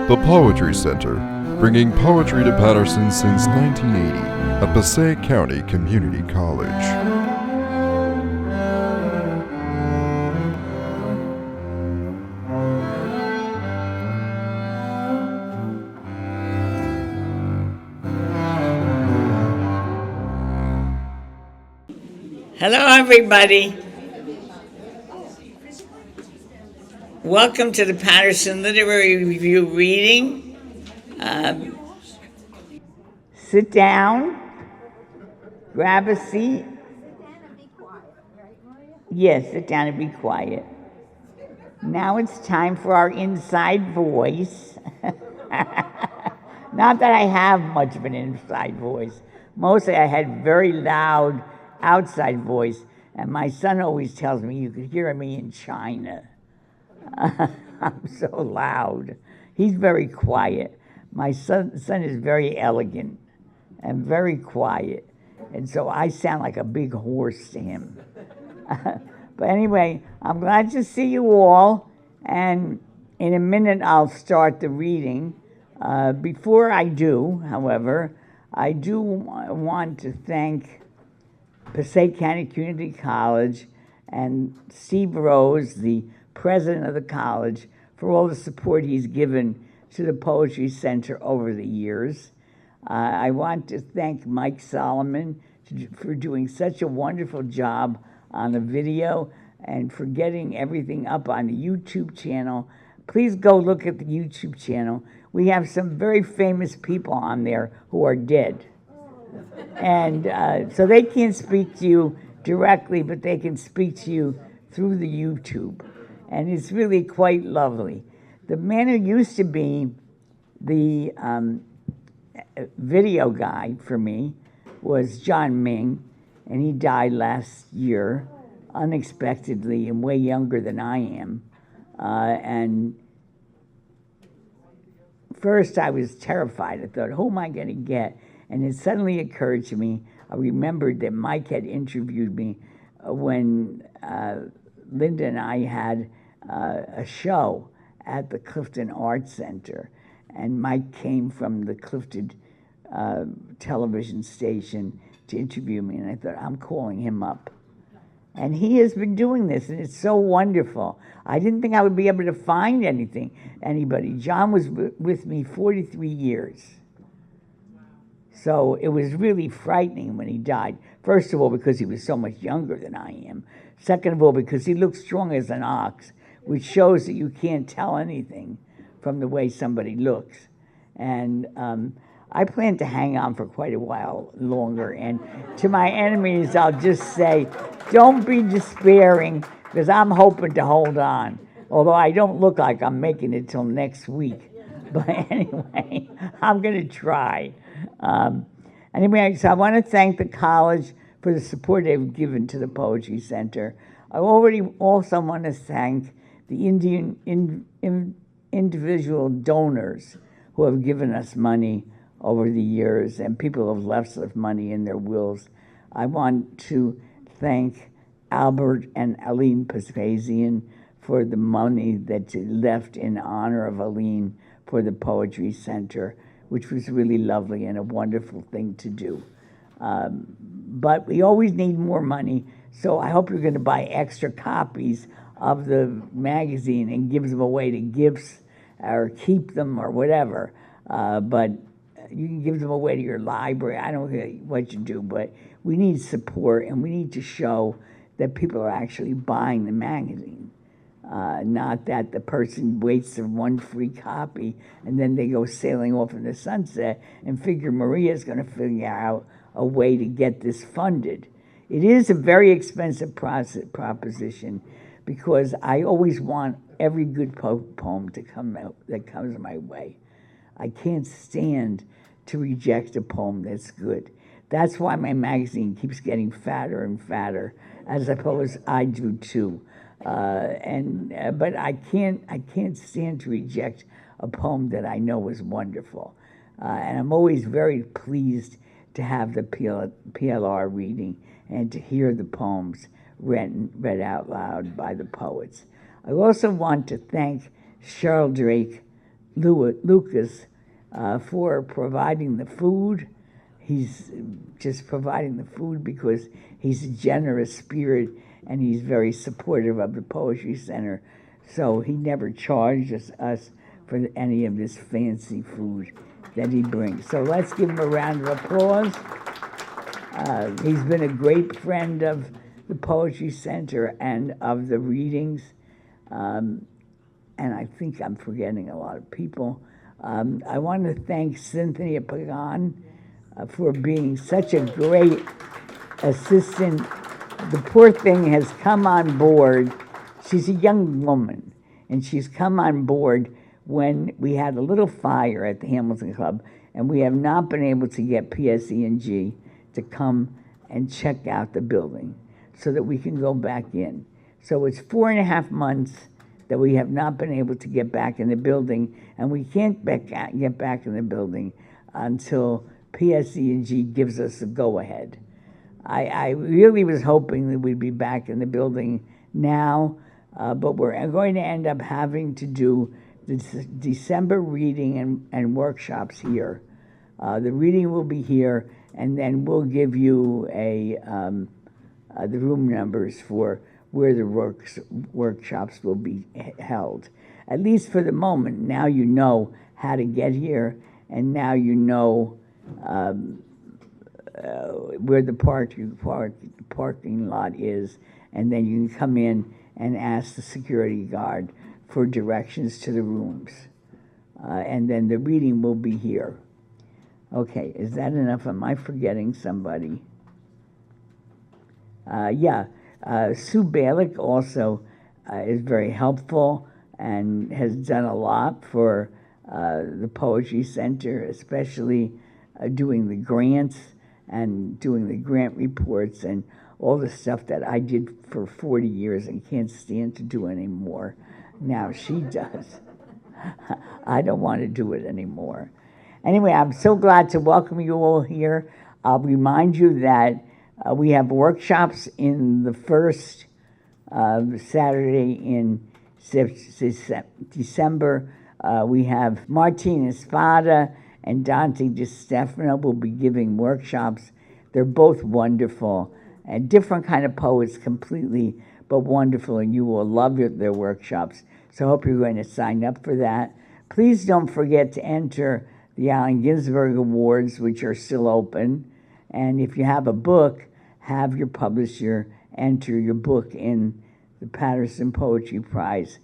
The Poetry Center, bringing poetry to Paterson since 1980 at Passaic County Community College. Hello, everybody. Welcome to the Paterson Literary Review reading. Sit down, grab a seat. Yes, sit down and be quiet. Now it's time for our inside voice. Not that I have much of an inside voice. Mostly I had very loud outside voice, and my son always tells me you could hear me in China. I'm so loud. He's very quiet. My son is very elegant and very quiet, and so I sound like a big horse to him. But anyway, I'm glad to see you all, and in a minute I'll start the reading. Before I do, however, I do want to thank Passaic County Community College and Steve Rose, the president of the college, for all the support he's given to the Poetry Center over the years. I want to thank Mike Solomon for doing such a wonderful job on the video and for getting everything up on the YouTube channel. Please go look at the YouTube channel. We have some very famous people on there who are dead. And so they can't speak to you directly, but they can speak to you through the YouTube. And it's really quite lovely. The man who used to be the video guy for me was John Ming, and he died last year unexpectedly and way younger than I am. And first I was terrified. I thought, who am I going to get? And it suddenly occurred to me, I remembered that Mike had interviewed me when Linda and I had a show at the Clifton Arts Center, and Mike came from the Clifton television station to interview me, and I thought, I'm calling him up. And he has been doing this, and it's so wonderful. I didn't think I would be able to find anybody. John was with me 43 years. So it was really frightening when he died. First of all, because he was so much younger than I am. Second of all, because he looked strong as an ox, which shows that you can't tell anything from the way somebody looks. And I plan to hang on for quite a while longer. And to my enemies, I'll just say, don't be despairing, because I'm hoping to hold on. Although I don't look like I'm making it till next week. But anyway, I'm going to try. Anyway, so I want to thank the college for the support they've given to the Poetry Center. I also want to thank the individual donors who have given us money over the years, and people who have left us money in their wills. I want to thank Albert and Aline Paterson for the money that's left in honor of Aline for the Poetry Center, which was really lovely and a wonderful thing to do. But we always need more money, so I hope you're going to buy extra copies of the magazine and give them away to gifts or keep them or whatever. But you can give them away to your library. I don't know what you do, but we need support, and we need to show that people are actually buying the magazine. Not that the person waits for one free copy and then they go sailing off in the sunset and figure Maria's going to figure out a way to get this funded. It is a very expensive proposition, because I always want every good poem to come out that comes my way. I can't stand to reject a poem that's good. That's why my magazine keeps getting fatter and fatter, as I suppose I do too. But I can't stand to reject a poem that I know is wonderful. And I'm always very pleased to have the PLR reading and to hear the poems read out loud by the poets. I also want to thank Cheryl Drake Lucas for providing the food. He's just providing the food because he's a generous spirit and he's very supportive of the Poetry Center. So he never charges us for any of this fancy food that he brings. So let's give him a round of applause. He's been a great friend of the Poetry Center and of the readings. And I think I'm forgetting a lot of people. I want to thank Cynthia Pagan for being such a great assistant. The poor thing has come on board. She's a young woman, and she's come on board when we had a little fire at the Hamilton Club, and we have not been able to get PSE&G to come and check out the building so that we can go back in. So it's 4.5 months that we have not been able to get back in the building, and we can't get back in the building until PSE&G gives us a go-ahead. I really was hoping that we'd be back in the building now, but we're going to end up having to do the December reading and workshops here. The reading will be here, and then we'll give you the room numbers for where the workshops will be held. At least for the moment, now you know how to get here, and now you know where the parking lot is, and then you can come in and ask the security guard for directions to the rooms. And then the reading will be here. Okay, is that enough? Am I forgetting somebody? Sue Balick also is very helpful and has done a lot for the Poetry Center, especially doing the grants and doing the grant reports and all the stuff that I did for 40 years and can't stand to do anymore. Now she does. I don't want to do it anymore. Anyway, I'm so glad to welcome you all here. I'll remind you that we have workshops in the first Saturday in December. We have Martina Spada and Dante DiStefano will be giving workshops. They're both wonderful and different kind of poets completely, but wonderful, and you will love their workshops. So I hope you're going to sign up for that. Please don't forget to enter the Allen Ginsberg Awards, which are still open. And if you have a book, have your publisher enter your book in the Paterson Poetry Prize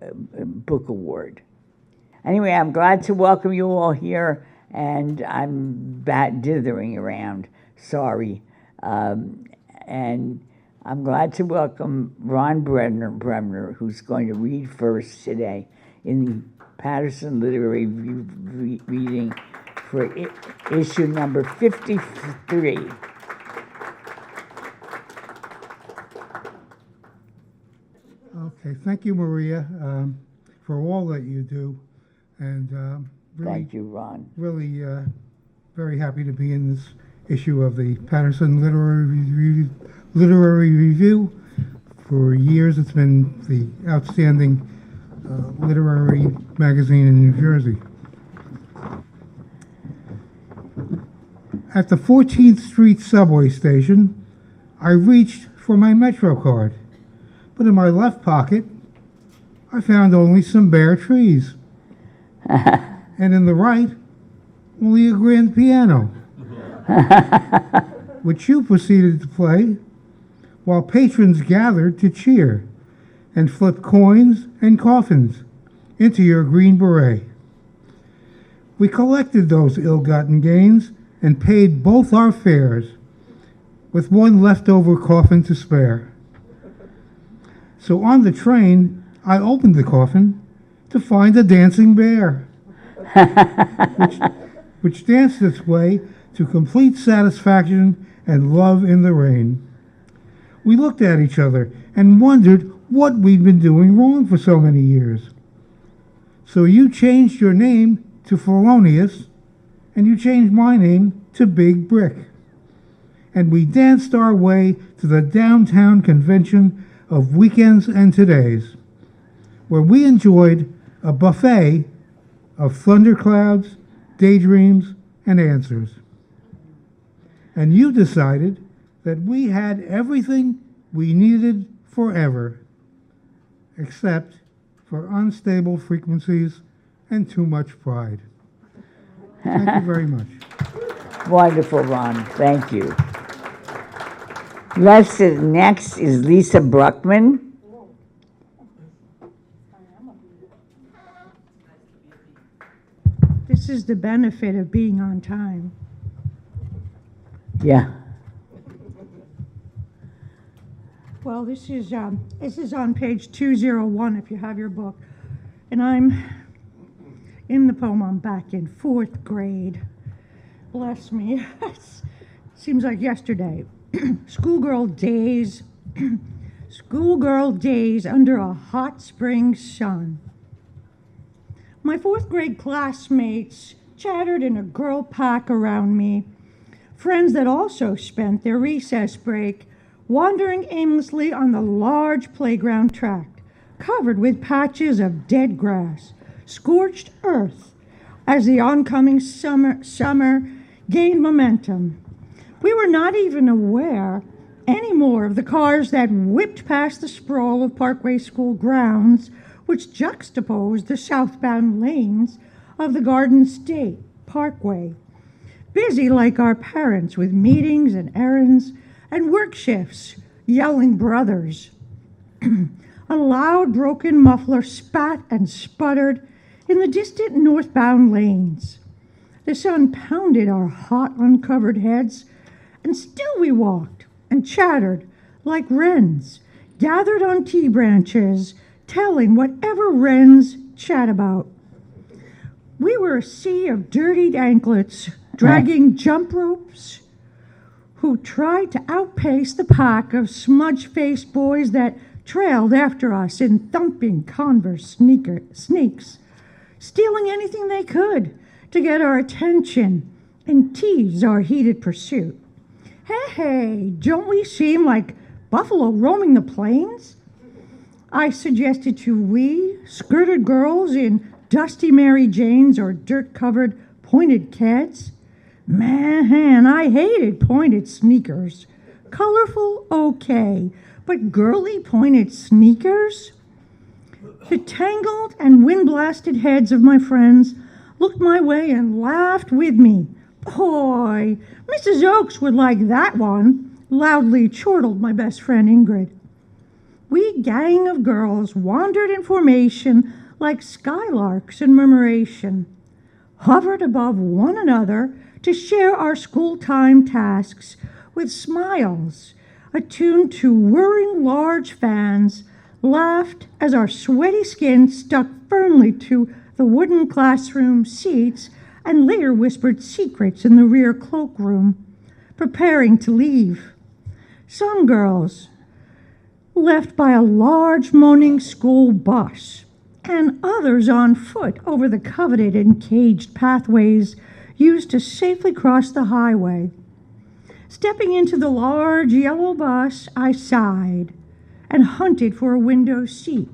book award. Anyway, I'm glad to welcome you all here, and I'm dithering around. Sorry. And I'm glad to welcome Ron Bremner, who's going to read first today in the Paterson Literary Reading for issue number 53. Okay, thank you, Maria, for all that you do. And really, Thank you, Ron. Really very happy to be in this issue of the Paterson Literary Review. For years, it's been the outstanding literary magazine in New Jersey. At the 14th Street subway station, I reached for my Metro card, but in my left pocket, I found only some bare trees. And in the right, only a grand piano, which you proceeded to play while patrons gathered to cheer and flip coins and coffins into your green beret. We collected those ill-gotten gains and paid both our fares, with one leftover coffin to spare. So on the train, I opened the coffin to find a dancing bear, which danced its way to complete satisfaction and love in the rain. We looked at each other and wondered what we'd been doing wrong for so many years. So you changed your name to Felonious, and you changed my name to Big Brick. And we danced our way to the downtown convention of Weekends and Todays, where we enjoyed a buffet of thunderclouds, daydreams, and answers. And you decided that we had everything we needed forever, except for unstable frequencies and too much pride. Thank you very much. Wonderful, Ron. Thank you. Next is Lisa Bruckman. This is the benefit of being on time. Yeah. Well, this is on page 201 if you have your book. And I'm in the poem, I'm back in 4th grade. Bless me. Seems like yesterday. Schoolgirl days. Schoolgirl days under a hot spring sun. My 4th grade classmates chattered in a girl pack around me. Friends that also spent their recess break wandering aimlessly on the large playground tract, covered with patches of dead grass, scorched earth, as the oncoming summer gained momentum. We were not even aware anymore of the cars that whipped past the sprawl of Parkway School grounds, which juxtaposed the southbound lanes of the Garden State Parkway. Busy like our parents with meetings and errands and work shifts, yelling brothers. A loud broken muffler spat and sputtered in the distant northbound lanes. The sun pounded our hot, uncovered heads, and still we walked and chattered like wrens, gathered on tea branches, telling whatever wrens chat about. We were a sea of dirtied anklets, dragging jump ropes, who tried to outpace the pack of smudge-faced boys that trailed after us in thumping Converse sneaks, stealing anything they could to get our attention and tease our heated pursuit. Hey, don't we seem like buffalo roaming the plains? I suggested to wee, skirted girls in dusty Mary Janes or dirt-covered pointed keds. Man, I hated pointed sneakers. Colorful, okay, but girly pointed sneakers? The tangled and wind-blasted heads of my friends looked my way and laughed with me. Boy, Mrs. Oakes would like that one, loudly chortled my best friend Ingrid. We gang of girls wandered in formation like skylarks in murmuration, hovered above one another to share our school-time tasks with smiles, attuned to whirring large fans, laughed as our sweaty skin stuck firmly to the wooden classroom seats, and later whispered secrets in the rear cloakroom, preparing to leave. Some girls left by a large moaning school bus, and others on foot over the coveted and caged pathways used to safely cross the highway. Stepping into the large yellow bus, I sighed and hunted for a window seat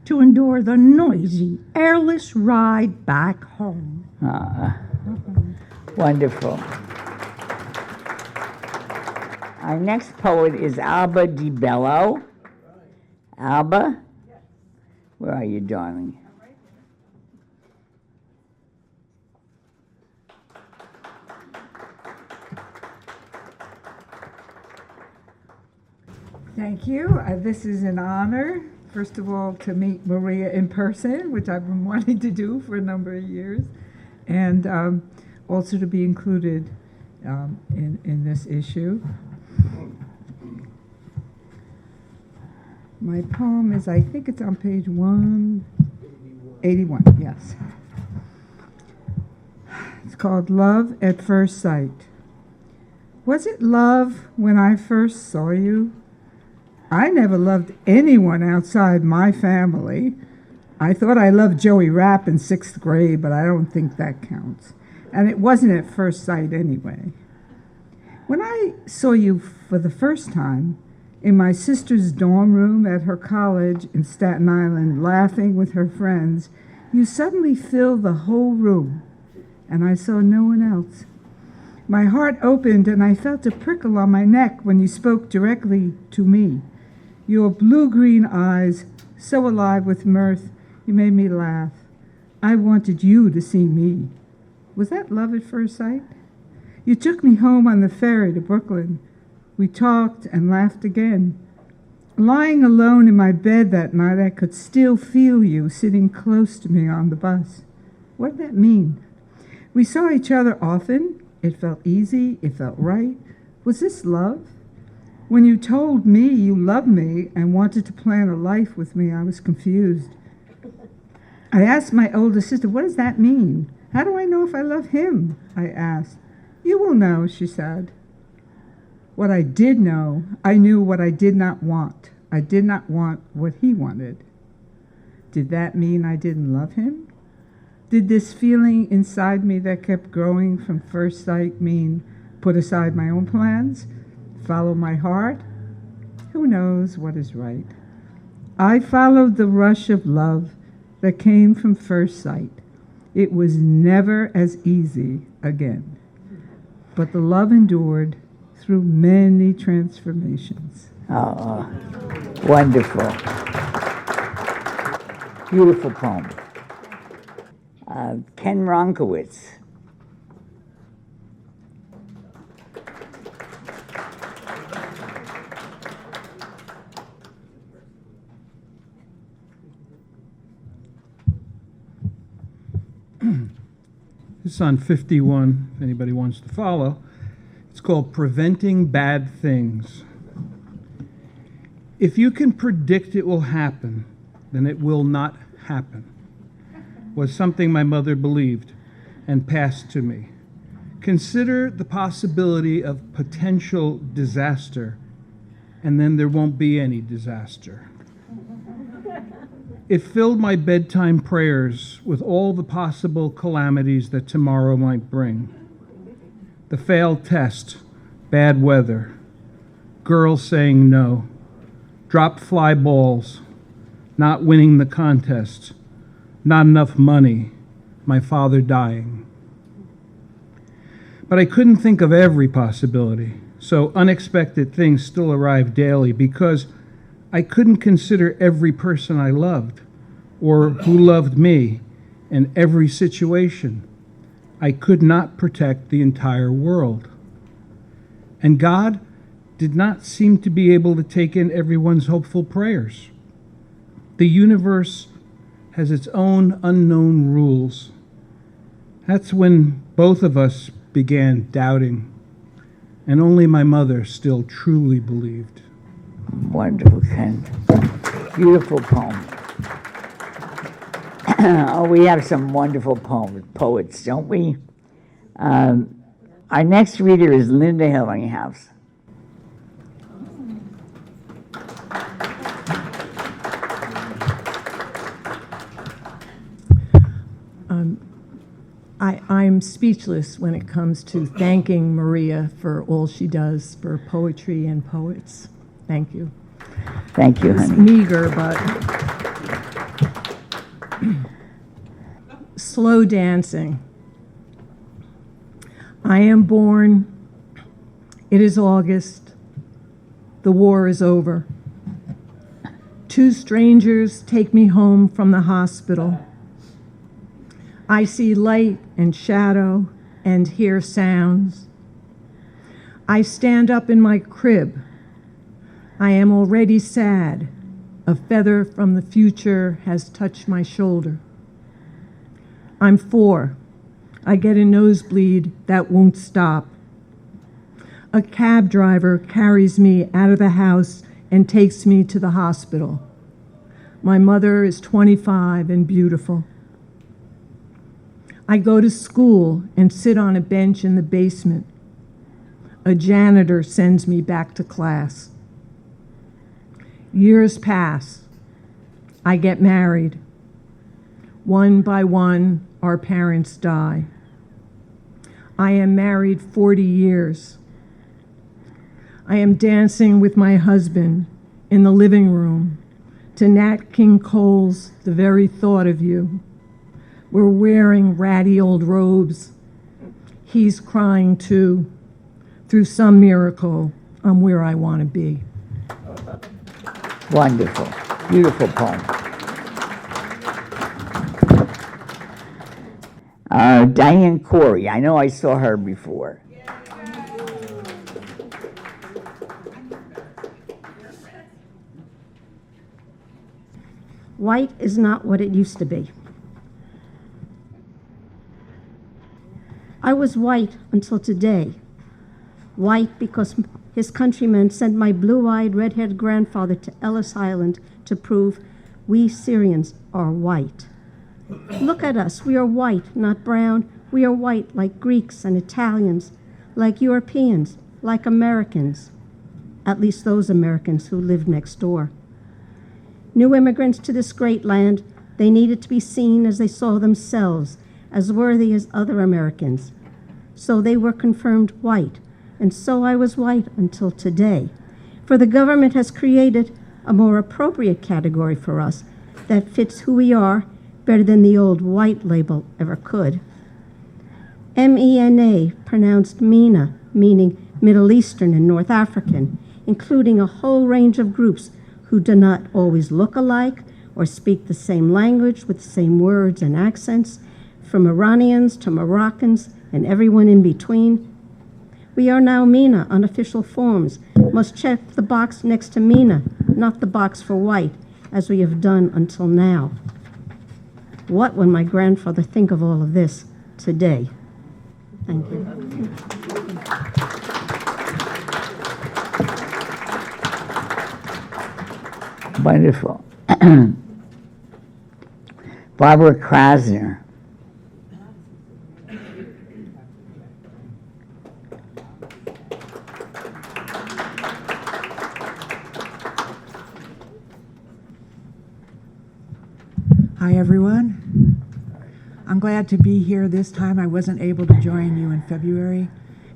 to endure the noisy, airless ride back home. Wonderful. Our next poet is Alba Di Bello. Alba, where are you, darling? Thank you. This is an honor, first of all, to meet Maria in person, which I've been wanting to do for a number of years, and also to be included in this issue. My poem is, I think it's on page 181, yes. It's called Love at First Sight. Was it love when I first saw you? I never loved anyone outside my family. I thought I loved Joey Rapp in 6th grade, but I don't think that counts. And it wasn't at first sight anyway. When I saw you for the first time in my sister's dorm room at her college in Staten Island, laughing with her friends, You suddenly filled the whole room, and I saw no one else. My heart opened, and I felt a prickle on my neck when you spoke directly to me. Your blue-green eyes, so alive with mirth, you made me laugh. I wanted you to see me. Was that love at first sight? You took me home on the ferry to Brooklyn. We talked and laughed again. Lying alone in my bed that night, I could still feel you sitting close to me on the bus. What did that mean? We saw each other often. It felt easy. It felt right. Was this love? When you told me you loved me and wanted to plan a life with me, I was confused. I asked my older sister, what does that mean? How do I know if I love him? I asked. You will know, she said. What I did know, I knew what I did not want. I did not want what he wanted. Did that mean I didn't love him? Did this feeling inside me that kept growing from first sight mean put aside my own plans, follow my heart? Who knows what is right? I followed the rush of love that came from first sight. It was never as easy again, but the love endured through many transformations. Oh, wonderful. Beautiful poem. Ken Ronkowitz. It's on 51, if anybody wants to follow. It's called Preventing Bad Things. If you can predict it will happen, then it will not happen, was something my mother believed and passed to me. Consider the possibility of potential disaster, and then there won't be any disaster. It filled my bedtime prayers with all the possible calamities that tomorrow might bring. The failed test, bad weather, girls saying no, dropped fly balls, not winning the contest, not enough money, my father dying. But I couldn't think of every possibility, so unexpected things still arrived daily because I couldn't consider every person I loved or who loved me in every situation. I could not protect the entire world. And God did not seem to be able to take in everyone's hopeful prayers. The universe has its own unknown rules. That's when both of us began doubting, and only my mother still truly believed. Wonderful, Ken. Beautiful poem. Oh, we have some wonderful poets, don't we? Our next reader is Linda Hillinghouse. I'm speechless when it comes to thanking Maria for all she does for poetry and poets. Thank you. Thank you, It's honey. meager, but slow dancing. I am born. It is August. The war is over. Two strangers take me home from the hospital. I see light and shadow and hear sounds. I stand up in my crib. I am already sad. A feather from the future has touched my shoulder. I'm 4. I get a nosebleed that won't stop. A cab driver carries me out of the house and takes me to the hospital. My mother is 25 and beautiful. I go to school and sit on a bench in the basement. A janitor sends me back to class. Years pass. I get married. One by one, our parents die. I am married 40 years. I am dancing with my husband in the living room to Nat King Cole's The Very Thought of You. We're wearing ratty old robes. He's crying too. Through some miracle, I'm where I want to be. Wonderful. Beautiful poem. Diane Corey. I know I saw her before. White is not what it used to be. I was white until today. White because his countrymen sent my blue-eyed, red-haired grandfather to Ellis Island to prove we Syrians are white. Look at us. We are white, not brown. We are white like Greeks and Italians, like Europeans, like Americans, at least those Americans who lived next door. New immigrants to this great land, they needed to be seen as they saw themselves, as worthy as other Americans. So they were confirmed white, and so I was white until today. For the government has created a more appropriate category for us that fits who we are better than the old white label ever could. MENA, pronounced MENA, meaning Middle Eastern and North African, including a whole range of groups who do not always look alike or speak the same language with the same words and accents, from Iranians to Moroccans and everyone in between. We are now MENA on official forms, must check the box next to MENA, not the box for white, as we have done until now. What would my grandfather think of all of this today? Thank you. Wonderful. Barbara Krasner. Hi, everyone. I'm glad to be here this time. I wasn't able to join you in February,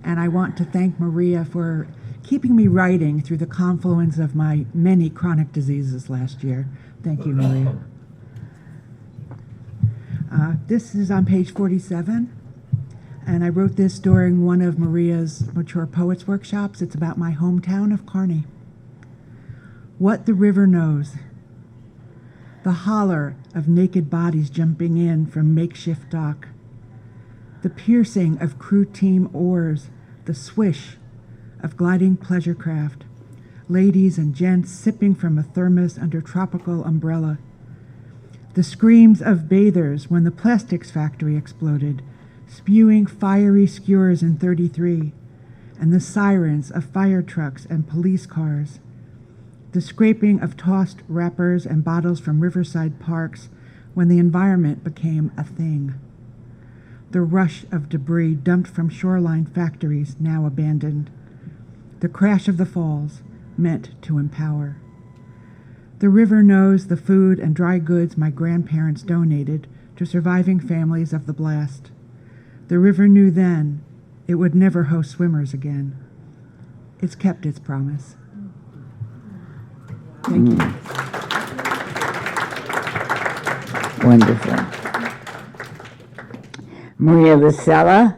and I want to thank Maria for keeping me writing through the confluence of my many chronic diseases last year. Thank you, Maria. This is on page 47, and I wrote this during one of Maria's Mature Poets workshops. It's about my hometown of Kearney. What the river knows. The holler of naked bodies jumping in from makeshift dock. The piercing of crew team oars, the swish of gliding pleasure craft. Ladies and gents sipping from a thermos under tropical umbrella. The screams of bathers when the plastics factory exploded, spewing fiery skewers in 33, and the sirens of fire trucks and police cars. The scraping of tossed wrappers and bottles from riverside parks when the environment became a thing. The rush of debris dumped from shoreline factories now abandoned. The crash of the falls meant to empower. The river knows the food and dry goods my grandparents donated to surviving families of the blast. The river knew then it would never host swimmers again. It's kept its promise. Thank you. Wonderful. Maria Vasella.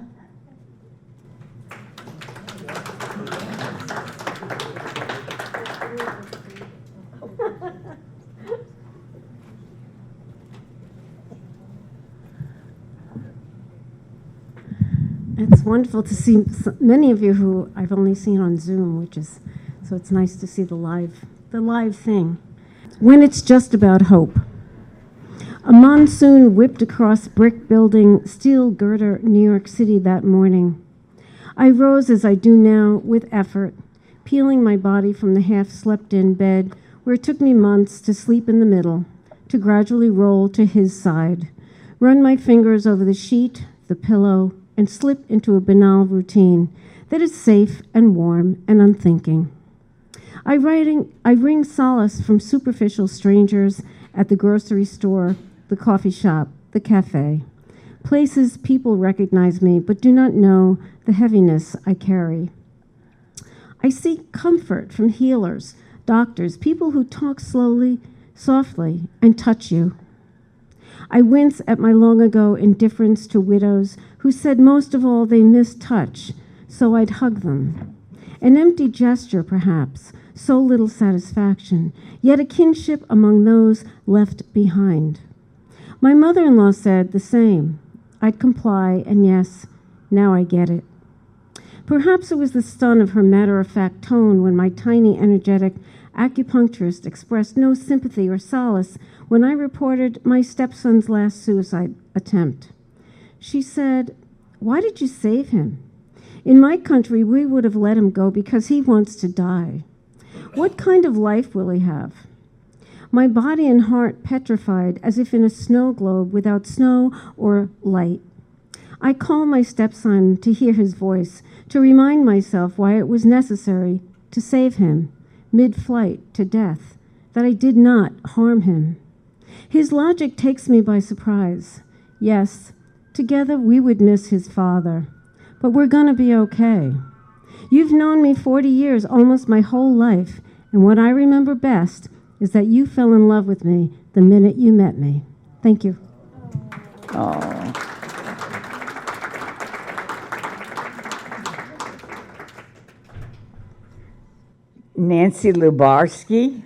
It's wonderful to see many of you who I've only seen on Zoom, so it's nice to see the live thing. When it's just about hope. A monsoon whipped across brick building, steel girder, New York City that morning. I rose as I do now with effort, peeling my body from the half-slept-in bed where it took me months to sleep in the middle, to gradually roll to his side, run my fingers over the sheet, the pillow, and slip into a banal routine that is safe and warm and unthinking. I wring solace from superficial strangers at the grocery store, the coffee shop, the cafe, places people recognize me but do not know the heaviness I carry. I seek comfort from healers, doctors, people who talk slowly, softly, and touch you. I wince at my long ago indifference to widows who said most of all they missed touch, so I'd hug them. An empty gesture, perhaps, so little satisfaction, yet a kinship among those left behind. My mother-in-law said the same. I'd comply, and yes, now I get it. Perhaps it was the stun of her matter-of-fact tone when my tiny, energetic acupuncturist expressed no sympathy or solace when I reported my stepson's last suicide attempt. She said, "Why did you save him? In my country, we would have let him go because he wants to die. What kind of life will he have?" My body and heart petrified as if in a snow globe without snow or light. I called my stepson to hear his voice, to remind myself why it was necessary to save him, mid-flight to death, that I did not harm him. His logic takes me by surprise. Yes, together we would miss his father, but we're gonna be okay. You've known me 40 years, almost my whole life, and what I remember best is that you fell in love with me the minute you met me. Thank you. Oh. Nancy Lubarski.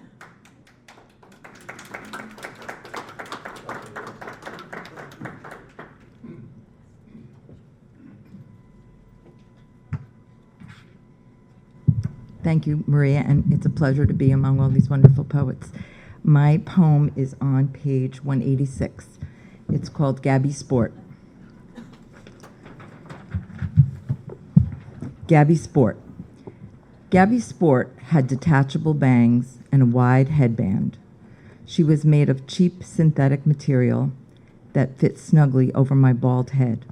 Thank you, Maria, and it's a pleasure to be among all these wonderful poets. My poem is on page 186. It's called Gabby Sport. Gabby Sport. Gabby Sport had detachable bangs and a wide headband. She was made of cheap synthetic material that fit snugly over my bald head.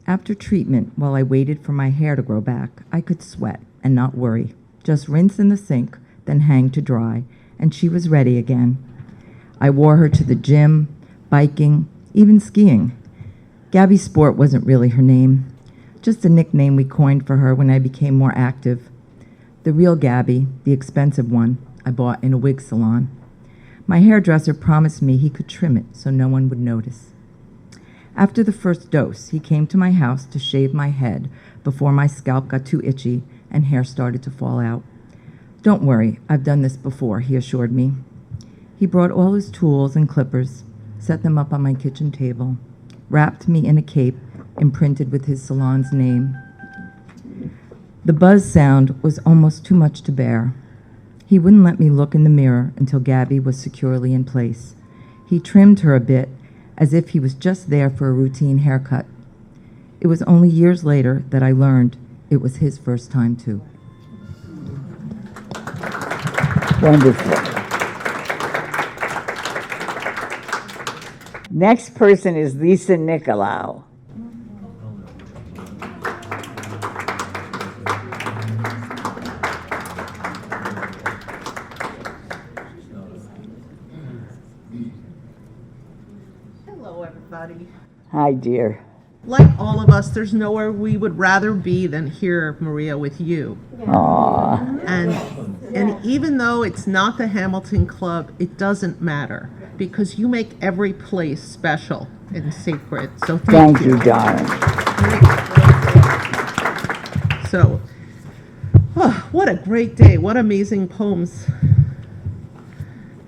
After treatment, while I waited for my hair to grow back, I could sweat and not worry. Just rinse in the sink, then hang to dry, and she was ready again. I wore her to the gym, biking, even skiing. Gabby Sport wasn't really her name, just a nickname we coined for her when I became more active. The real Gabby, the expensive one, I bought in a wig salon. My hairdresser promised me he could trim it so no one would notice. After the first dose, he came to my house to shave my head before my scalp got too itchy and hair started to fall out. "Don't worry, I've done this before," he assured me. He brought all his tools and clippers, set them up on my kitchen table, wrapped me in a cape imprinted with his salon's name. The buzz sound was almost too much to bear. He wouldn't let me look in the mirror until Gabby was securely in place. He trimmed her a bit, as if he was just there for a routine haircut. It was only years later that I learned it was his first time, too. Wonderful. Next person is Lisa Nicolau. Hello, everybody. Hi, dear. Like all of us, there's nowhere we would rather be than here, Maria, with you. Aww. And even though it's not the Hamilton Club, it doesn't matter because you make every place special and sacred. So thank Thank you, darling. So, what a great day. What amazing poems.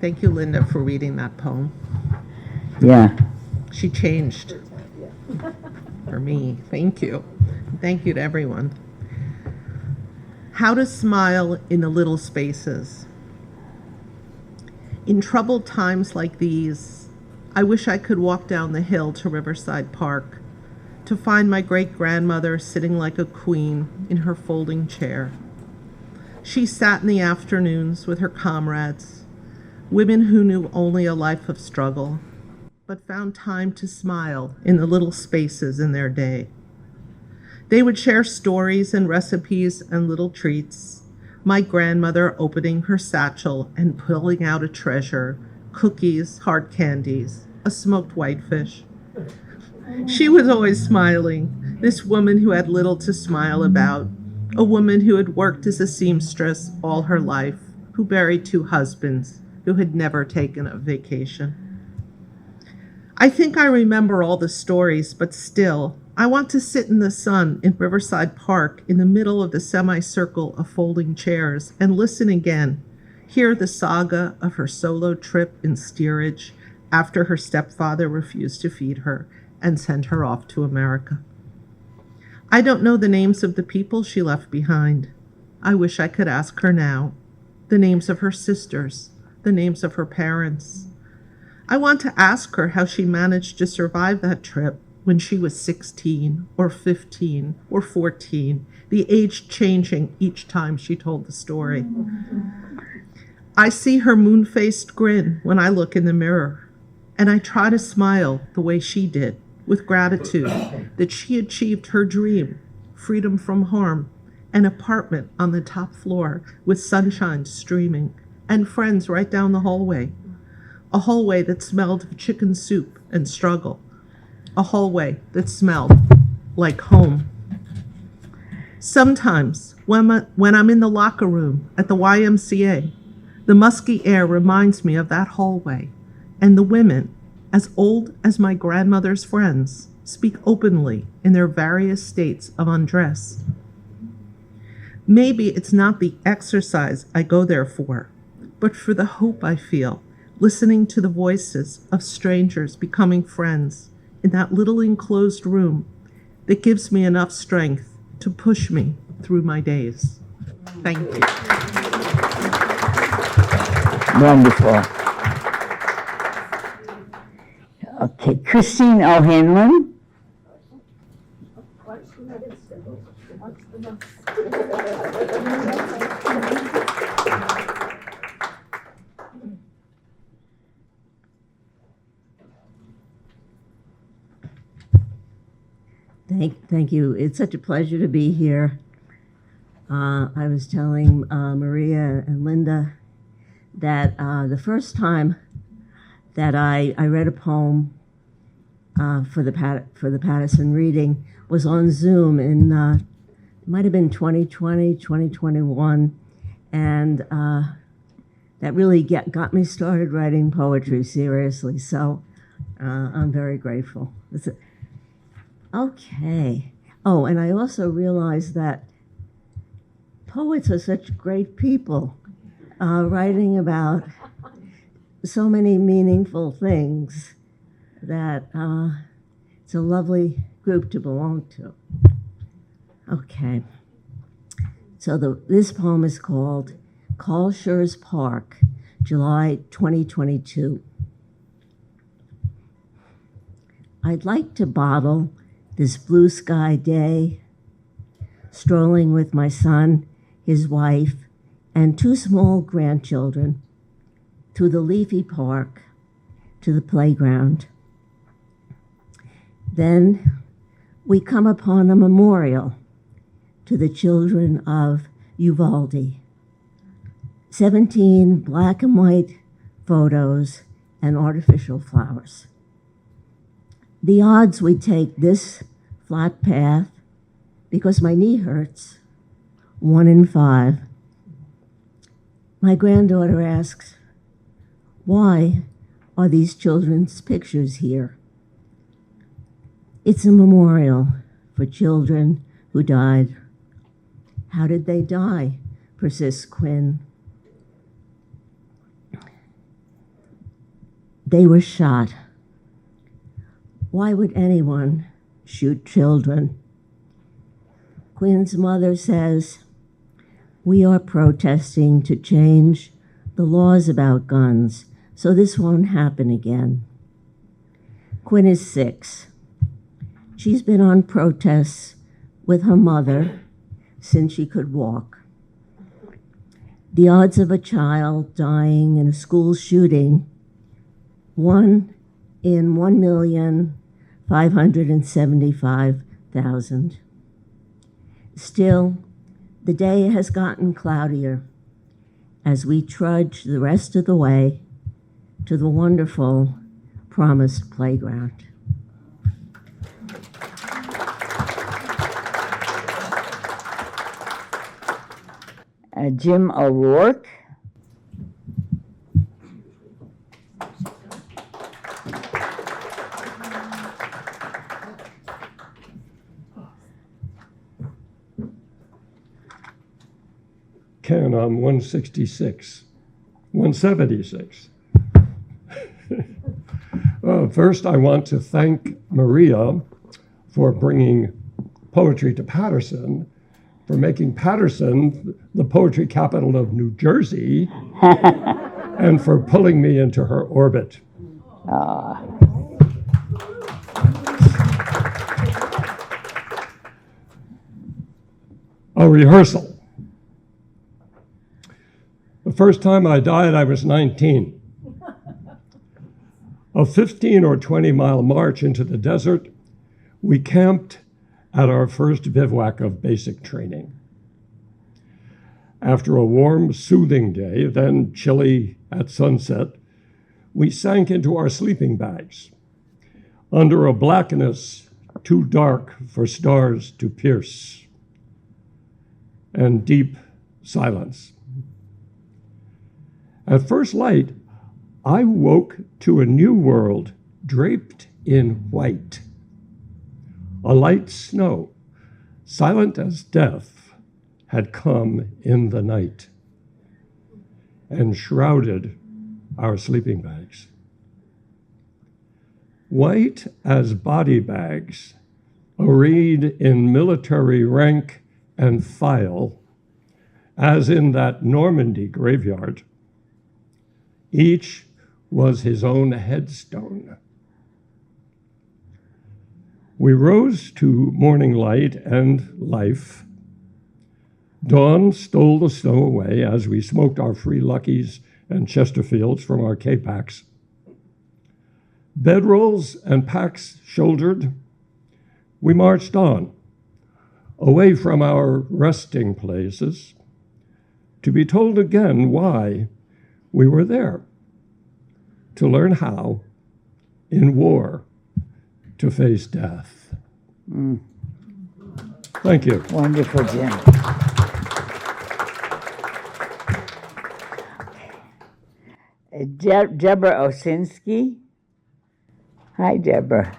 Thank you, Linda, for reading that poem. Yeah. She changed for me. Thank you. Thank you to everyone. How to smile in the little spaces. In troubled times like these, I wish I could walk down the hill to Riverside Park to find my great-grandmother sitting like a queen in her folding chair. She sat in the afternoons with her comrades, women who knew only a life of struggle, but found time to smile in the little spaces in their day. They would share stories and recipes and little treats, my grandmother opening her satchel and pulling out a treasure, cookies, hard candies, a smoked whitefish. She was always smiling, this woman who had little to smile about, a woman who had worked as a seamstress all her life, who buried 2 husbands, who had never taken a vacation. I think I remember all the stories, but still, I want to sit in the sun in Riverside Park in the middle of the semicircle of folding chairs and listen again, hear the saga of her solo trip in steerage after her stepfather refused to feed her and sent her off to America. I don't know the names of the people she left behind. I wish I could ask her now. The names of her sisters, the names of her parents. I want to ask her how she managed to survive that trip when she was 16 or 15 or 14, the age changing each time she told the story. I see her moon-faced grin when I look in the mirror, and I try to smile the way she did, with gratitude that she achieved her dream, freedom from harm, an apartment on the top floor with sunshine streaming, and friends right down the hallway. A hallway that smelled of chicken soup and struggle. A hallway that smelled like home. Sometimes, when I'm in the locker room at the YMCA, the musky air reminds me of that hallway, and the women, as old as my grandmother's friends, speak openly in their various states of undress. Maybe it's not the exercise I go there for, but for the hope I feel, listening to the voices of strangers becoming friends in that little enclosed room that gives me enough strength to push me through my days. Thank you. Wonderful. Okay, Christine O'Hanlon. Thank you. It's such a pleasure to be here. I was telling Maria and Linda that the first time that I read a poem for the Paterson reading was on Zoom in, it might have been 2020, 2021, and that really got me started writing poetry seriously, so I'm very grateful. Okay. Oh, and I also realized that poets are such great people, writing about so many meaningful things that it's a lovely group to belong to. Okay. So this poem is called Colshires Park, July 2022. I'd like to bottle this blue sky day, strolling with my son, his wife, and two small grandchildren through the leafy park to the playground. Then we come upon a memorial to the children of Uvalde. 17 black and white photos and artificial flowers. The odds we take this flat path, because my knee hurts, 1 in 5. My granddaughter asks, why are these children's pictures here? It's a memorial for children who died. How did they die? Persists Quinn. They were shot. Why would anyone shoot children? Quinn's mother says, we are protesting to change the laws about guns so this won't happen again. Quinn is 6. She's been on protests with her mother since she could walk. The odds of a child dying in a school shooting, 1 in 1,575,000. Still, the day has gotten cloudier as we trudge the rest of the way to the wonderful promised playground. Jim O'Rourke. Canon 176. First, I want to thank Maria for bringing poetry to Paterson, for making Paterson the poetry capital of New Jersey, and for pulling me into her orbit. A rehearsal. The first time I died, I was 19. A 15 or 20 mile march into the desert, we camped at our first bivouac of basic training. After a warm, soothing day, then chilly at sunset, we sank into our sleeping bags under a blackness too dark for stars to pierce, and deep silence. At first light, I woke to a new world draped in white. A light snow, silent as death, had come in the night and shrouded our sleeping bags. White as body bags, arrayed in military rank and file, as in that Normandy graveyard, each was his own headstone. We rose to morning light and life. Dawn stole the snow away as we smoked our free Luckies and Chesterfields from our K-packs. Bedrolls and packs shouldered, we marched on, away from our resting places, to be told again why we were there. To learn how, in war, to face death. Thank you. Wonderful, Jim. Deborah Osinski. Hi, Deborah.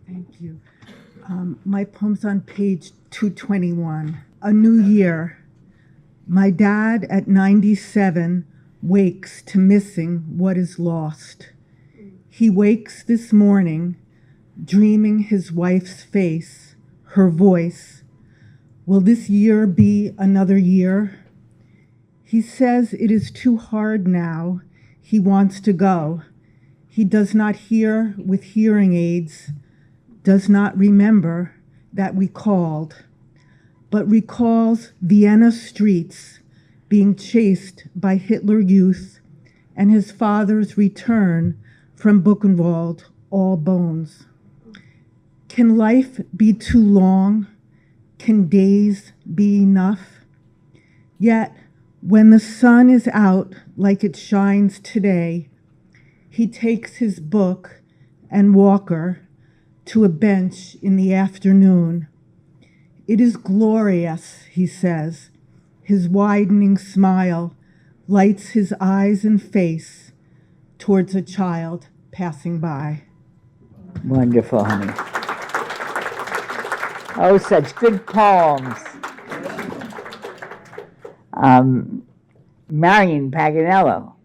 Thank you. My poem's on page 221. A New Year. My dad at 97 wakes to missing what is lost. He wakes this morning, dreaming his wife's face, her voice. Will this year be another year? He says it is too hard now. He wants to go. He does not hear with hearing aids, does not remember that we called, but recalls Vienna streets being chased by Hitler Youth and his father's return from Buchenwald, all bones. Can life be too long? Can days be enough? Yet, when the sun is out like it shines today, he takes his book and walker to a bench in the afternoon. It is glorious, he says. His widening smile lights his eyes and face towards a child passing by. Wonderful, honey. Oh, such good poems. Marion Paganello.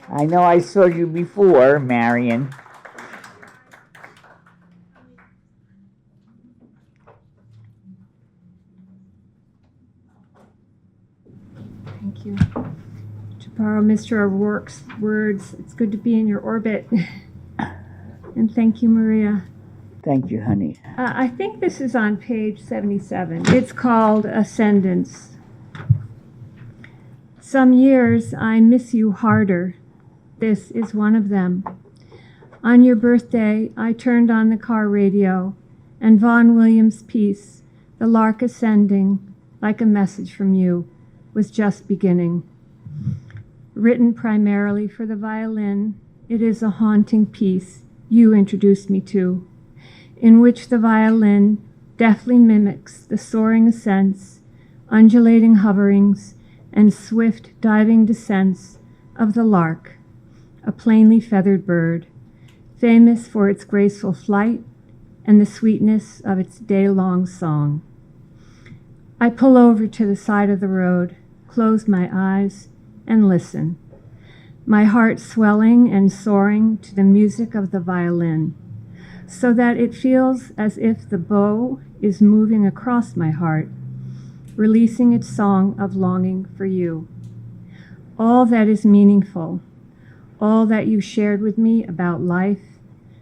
I know I saw you before, Marion. Thank you. To borrow Mr. O'Rourke's words, it's good to be in your orbit. And thank you, Maria. Thank you, honey. I think this is on page 77. It's called Ascendance. Some years I miss you harder. This is one of them. On your birthday, I turned on the car radio, and Vaughan Williams' piece, The Lark Ascending, like a message from you, was just beginning. Written primarily for the violin, it is a haunting piece you introduced me to, in which the violin deftly mimics the soaring ascents, undulating hoverings, and swift diving descents of the lark, a plainly feathered bird, famous for its graceful flight and the sweetness of its day-long song. I pull over to the side of the road, close my eyes, and listen, my heart swelling and soaring to the music of the violin, so that it feels as if the bow is moving across my heart, releasing its song of longing for you. All that is meaningful, all that you shared with me about life,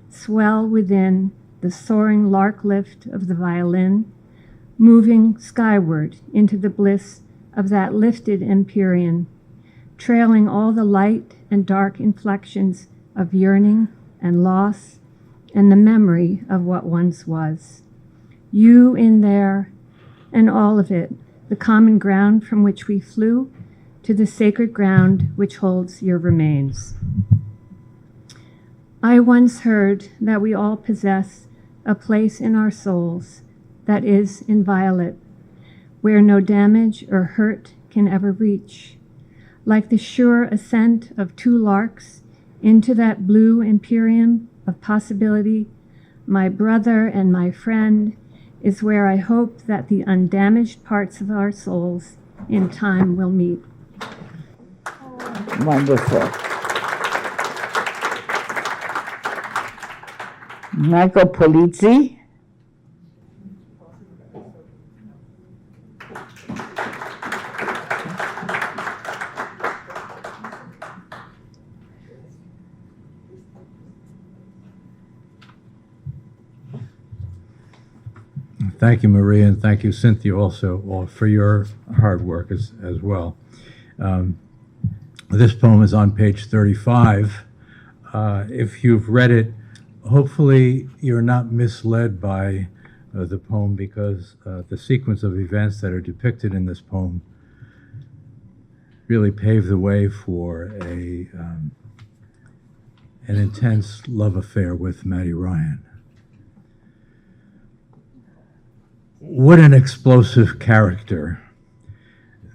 swell within the soaring lark lift of the violin, moving skyward into the bliss of that lifted empyrean, trailing all the light and dark inflections of yearning and loss and the memory of what once was. You in there, and all of it, the common ground from which we flew to the sacred ground which holds your remains. I once heard that we all possess a place in our souls that is inviolate, where no damage or hurt can ever reach. Like the sure ascent of two larks into that blue empyrean of possibility, my brother and my friend is where I hope that the undamaged parts of our souls in time will meet. Wonderful. Michael Polizzi. Thank you, Maria, and thank you, Cynthia, also for your hard work as well. This poem is on page 35. If you've read it, hopefully you're not misled by the poem, because the sequence of events that are depicted in this poem really pave the way for an intense love affair with Maddie Ryan. What an explosive character.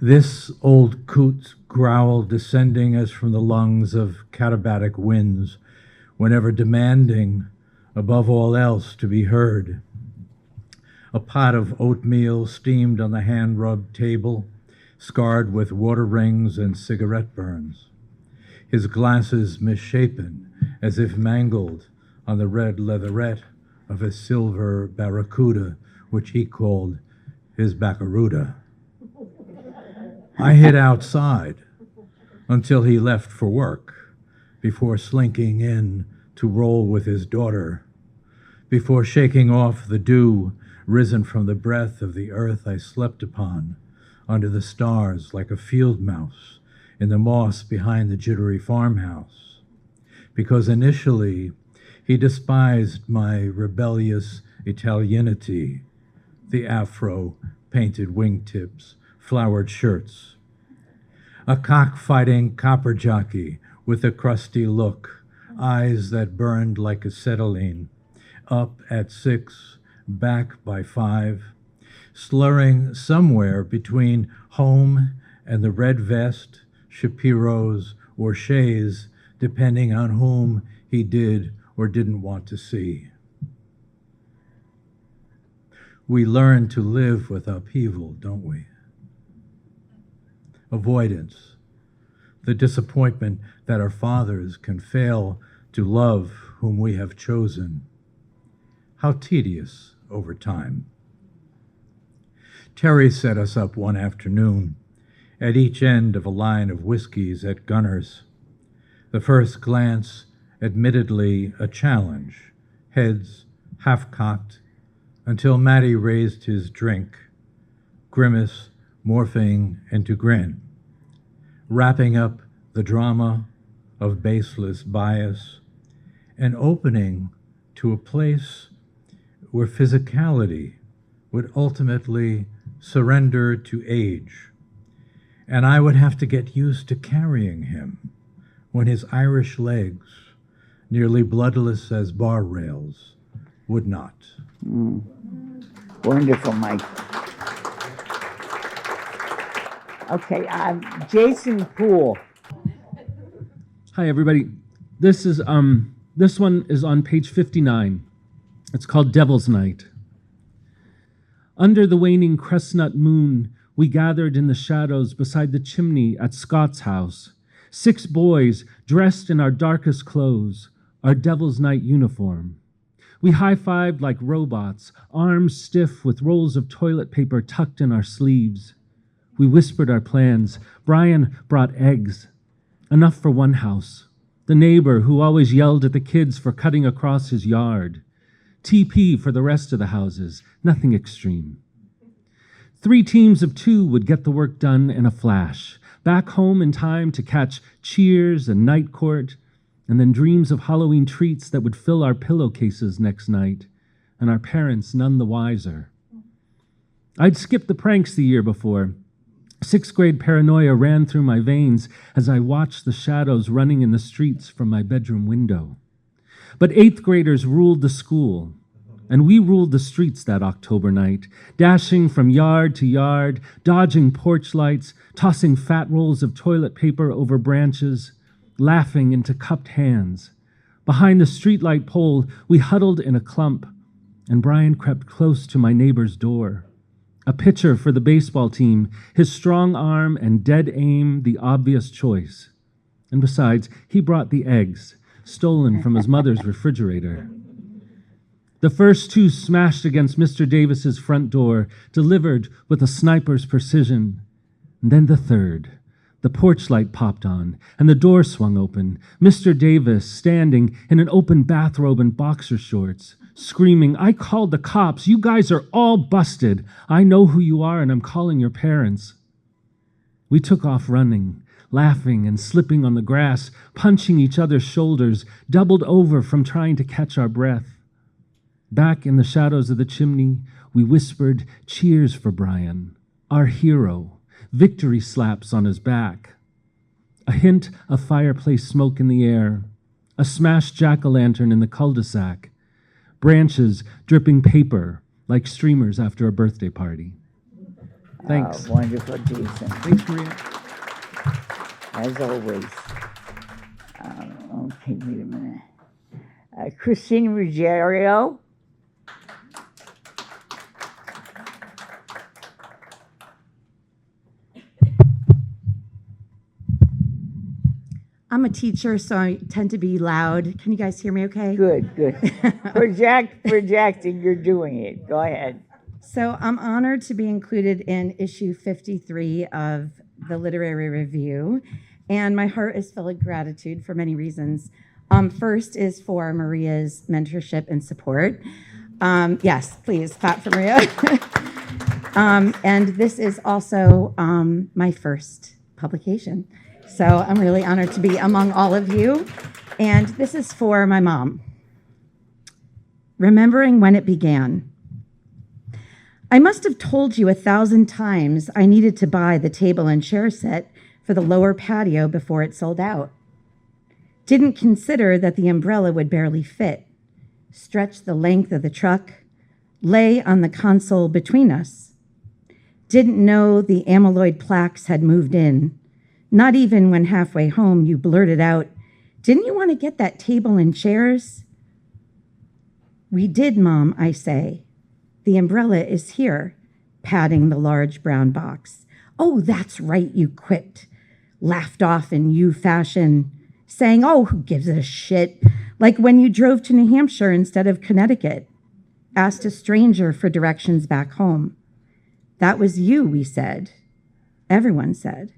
This old coot growled descending as from the lungs of katabatic winds, whenever demanding, above all else, to be heard. A pot of oatmeal steamed on the hand-rubbed table, scarred with water rings and cigarette burns. His glasses misshapen, as if mangled on the red leatherette of a silver barracuda, which he called his baccaruda. I hid outside until he left for work, before slinking in to roll with his daughter, before shaking off the dew risen from the breath of the earth I slept upon, under the stars like a field mouse in the moss behind the jittery farmhouse, because initially he despised my rebellious Italianity, the afro-painted wingtips, flowered shirts. A cockfighting copper jockey with a crusty look, eyes that burned like acetylene, up at 6, back by 5, slurring somewhere between home and the red vest, Shapiro's or Shay's, depending on whom he did or didn't want to see. We learn to live with upheaval, don't we? Avoidance, the disappointment that our fathers can fail to love whom we have chosen. How tedious over time. Terry set us up one afternoon at each end of a line of whiskeys at Gunner's. The first glance, admittedly a challenge, heads half-cocked, until Matty raised his drink, grimace morphing into grin, wrapping up the drama of baseless bias, and opening to a place where physicality would ultimately surrender to age, and I would have to get used to carrying him when his Irish legs, nearly bloodless as bar rails, would not. Wonderful, Mike. Okay, Jason Poole. Hi, everybody. This one is on page 59. It's called Devil's Night. Under the waning chestnut moon, we gathered in the shadows beside the chimney at Scott's house. 6 boys dressed in our darkest clothes, our Devil's Night uniform. We high-fived like robots, arms stiff with rolls of toilet paper tucked in our sleeves. We whispered our plans. Brian brought eggs, enough for one house. The neighbor who always yelled at the kids for cutting across his yard. TP for the rest of the houses, nothing extreme. 3 teams of 2 would get the work done in a flash, back home in time to catch Cheers and Night Court, and then dreams of Halloween treats that would fill our pillowcases next night, and our parents none the wiser. I'd skipped the pranks the year before. 6th grade paranoia ran through my veins as I watched the shadows running in the streets from my bedroom window. But 8th graders ruled the school, and we ruled the streets that October night, dashing from yard to yard, dodging porch lights, tossing fat rolls of toilet paper over branches, laughing into cupped hands. Behind the streetlight pole, we huddled in a clump, and Brian crept close to my neighbor's door. A pitcher for the baseball team, his strong arm and dead aim the obvious choice. And besides, he brought the eggs, stolen from his mother's refrigerator. The first 2 smashed against Mr. Davis's front door, delivered with a sniper's precision. And then the third. The porch light popped on, and the door swung open. Mr. Davis, standing in an open bathrobe and boxer shorts, screaming, "I called the cops. You guys are all busted. I know who you are, and I'm calling your parents." We took off running, laughing and slipping on the grass, punching each other's shoulders, doubled over from trying to catch our breath. Back in the shadows of the chimney, we whispered cheers for Brian, our hero, victory slaps on his back. A hint of fireplace smoke in the air, a smashed jack-o'-lantern in the cul-de-sac, branches dripping paper like streamers after a birthday party. Thanks. Oh, wonderful, Jason. Thanks, Maria. As always. Okay, wait a minute. Christine Ruggiero. I'm a teacher, so I tend to be loud. Can you guys hear me okay? Good, good. Projecting, you're doing it. Go ahead. So I'm honored to be included in issue 53 of the Literary Review, and my heart is filled with gratitude for many reasons. First is for Maria's mentorship and support. Yes, please clap for Maria. And this is also my first publication. So I'm really honored to be among all of you. And this is for my mom. Remembering when it began. I must have told you 1,000 times I needed to buy the table and chair set for the lower patio before it sold out. Didn't consider that the umbrella would barely fit, stretch the length of the truck, lay on the console between us. Didn't know the amyloid plaques had moved in. Not even when halfway home you blurted out, "Didn't you want to get that table and chairs?" "We did, Mom," I say. "The umbrella is here," patting the large brown box. "Oh, that's right," you quipped, laughed off in you fashion, saying, "Oh, who gives a shit?" Like when you drove to New Hampshire instead of Connecticut, asked a stranger for directions back home. That was you, we said. Everyone said.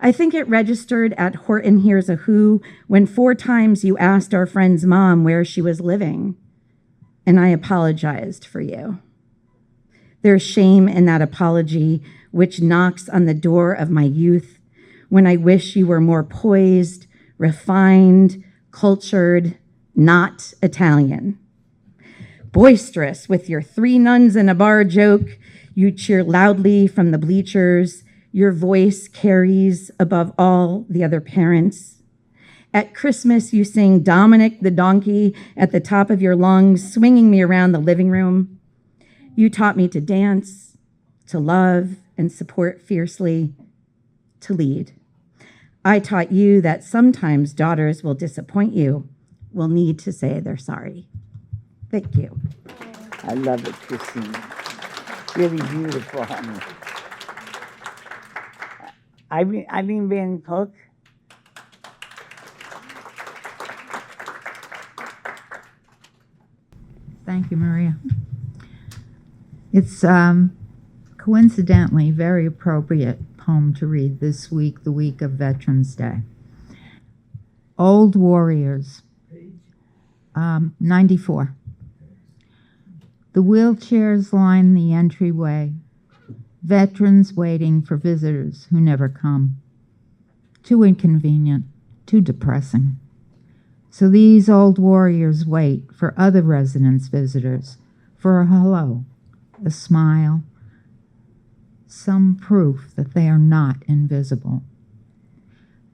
I think it registered at Horton Hears a Who when 4 times you asked our friend's mom where she was living, and I apologized for you. There's shame in that apology, which knocks on the door of my youth when I wish you were more poised, refined, cultured, not Italian. Boisterous with your 3 nuns in a bar joke, you cheer loudly from the bleachers. Your voice carries above all the other parents. At Christmas, you sing Dominic the Donkey at the top of your lungs, swinging me around the living room. You taught me to dance, to love and support fiercely, to lead. I taught you that sometimes daughters will disappoint you, will need to say they're sorry. Thank you. I love it, Christine. Really beautiful, honey. Eileen Van Cook. Thank you, Maria. It's coincidentally very appropriate poem to read this week, the week of Veterans Day. Old Warriors, 94. The wheelchairs line the entryway, veterans waiting for visitors who never come. Too inconvenient, too depressing. So these old warriors wait for other residents' visitors, for a hello, a smile, some proof that they are not invisible.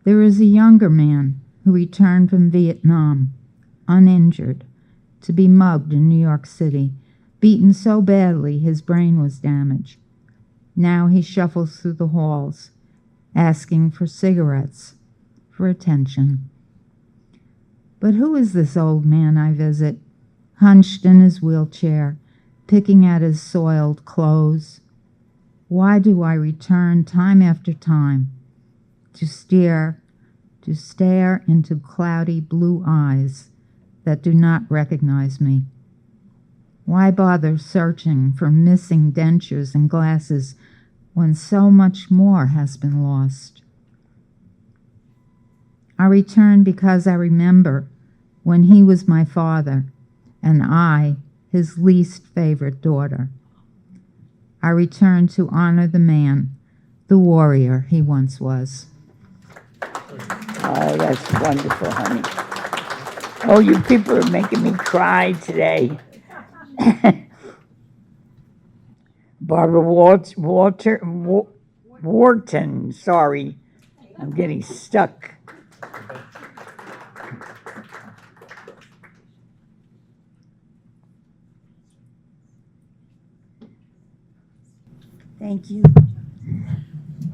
There is a younger man who returned from Vietnam, uninjured, to be mugged in New York City, beaten so badly his brain was damaged. Now he shuffles through the halls, asking for cigarettes, for attention. But who is this old man I visit, hunched in his wheelchair, picking at his soiled clothes? Why do I return time after time to stare into cloudy blue eyes that do not recognize me? Why bother searching for missing dentures and glasses when so much more has been lost? I return because I remember when he was my father and I, his least favorite daughter. I return to honor the man, the warrior he once was. Oh, that's wonderful, honey. Oh, you people are making me cry today. Barbara Wharton, sorry. I'm getting stuck. Thank you.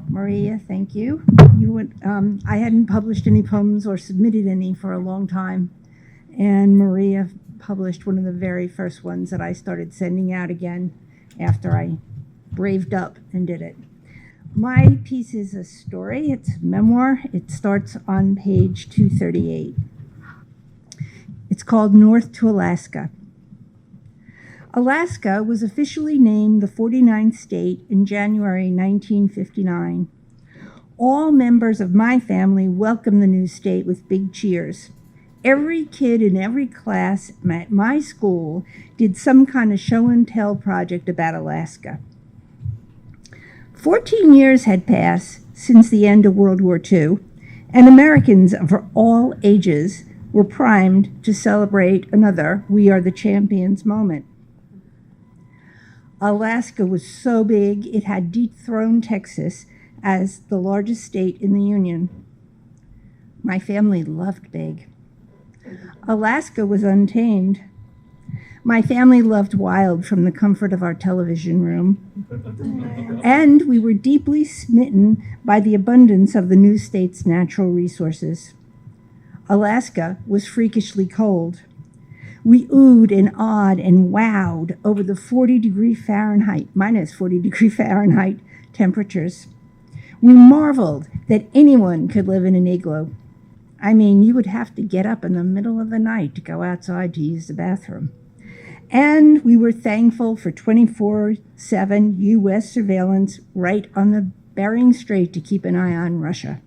Maria, thank you. I hadn't published any poems or submitted any for a long time, and Maria published one of the very first ones that I started sending out again after I braved up and did it. My piece is a story. It's a memoir. It starts on page 238. It's called North to Alaska. Alaska was officially named the 49th state in January 1959. All members of my family welcomed the new state with big cheers. Every kid in every class at my school did some kind of show and tell project about Alaska. 14 years had passed since the end of World War II, and Americans of all ages were primed to celebrate another We Are the Champions moment. Alaska was so big it had dethroned Texas as the largest state in the Union. My family loved big. Alaska was untamed. My family loved wild from the comfort of our television room. And we were deeply smitten by the abundance of the new state's natural resources. Alaska was freakishly cold. We oohed and awed and wowed over the minus 40 degree Fahrenheit temperatures. We marveled that anyone could live in an igloo. I mean, you would have to get up in the middle of the night to go outside to use the bathroom. And we were thankful for 24/7 U.S. surveillance right on the Bering Strait to keep an eye on Russia.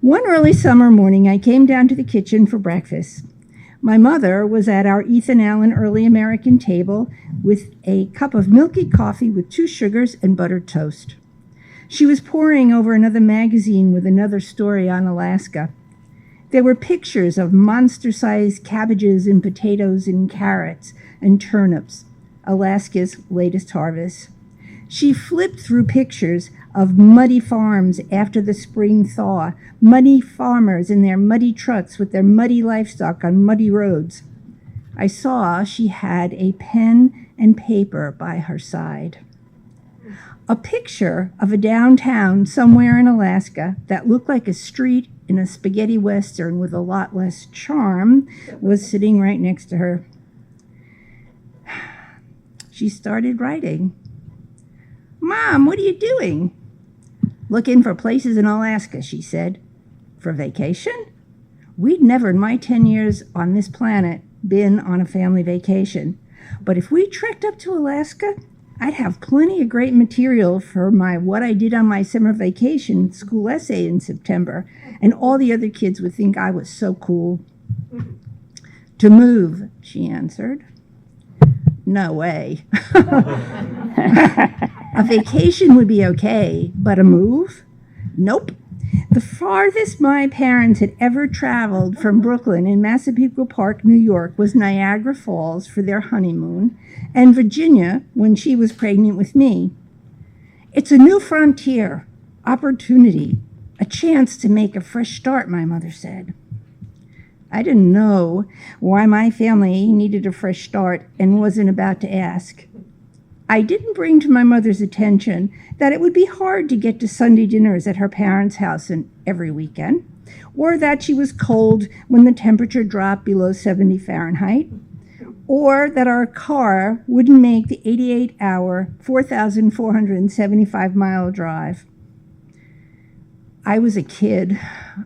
One early summer morning, I came down to the kitchen for breakfast. My mother was at our Ethan Allen Early American table with a cup of milky coffee with 2 sugars and buttered toast. She was poring over another magazine with another story on Alaska. There were pictures of monster-sized cabbages and potatoes and carrots and turnips, Alaska's latest harvest. She flipped through pictures of muddy farms after the spring thaw, muddy farmers in their muddy trucks with their muddy livestock on muddy roads. I saw she had a pen and paper by her side. A picture of a downtown somewhere in Alaska that looked like a street in a spaghetti western with a lot less charm was sitting right next to her. She started writing. "Mom, what are you doing?" "Looking for places in Alaska," she said. "For vacation?" We'd never in my 10 years on this planet been on a family vacation. But if we trekked up to Alaska, I'd have plenty of great material for my What I Did on My Summer Vacation school essay in September, and all the other kids would think I was so cool. "To move," she answered. "No way." A vacation would be okay, but a move? Nope. The farthest my parents had ever traveled from Brooklyn in Massapequa Park, New York, was Niagara Falls for their honeymoon, and Virginia when she was pregnant with me. "It's a new frontier, opportunity, a chance to make a fresh start," my mother said. I didn't know why my family needed a fresh start and wasn't about to ask. I didn't bring to my mother's attention that it would be hard to get to Sunday dinners at her parents' house every weekend, or that she was cold when the temperature dropped below 70 Fahrenheit, or that our car wouldn't make the 88-hour, 4,475-mile drive. I was a kid.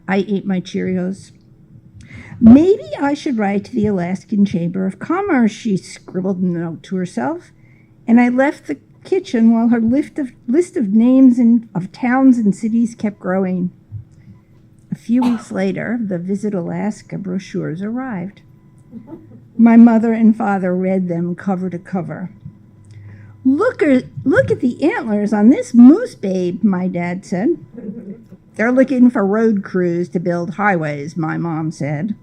I ate my Cheerios. "Maybe I should write to the Alaskan Chamber of Commerce," she scribbled a note to herself, and I left the kitchen while her list of names of towns and cities kept growing. A few weeks later, the Visit Alaska brochures arrived. My mother and father read them cover to cover. Look at the antlers on this moose babe," my dad said. "They're looking for road crews to build highways," my mom said.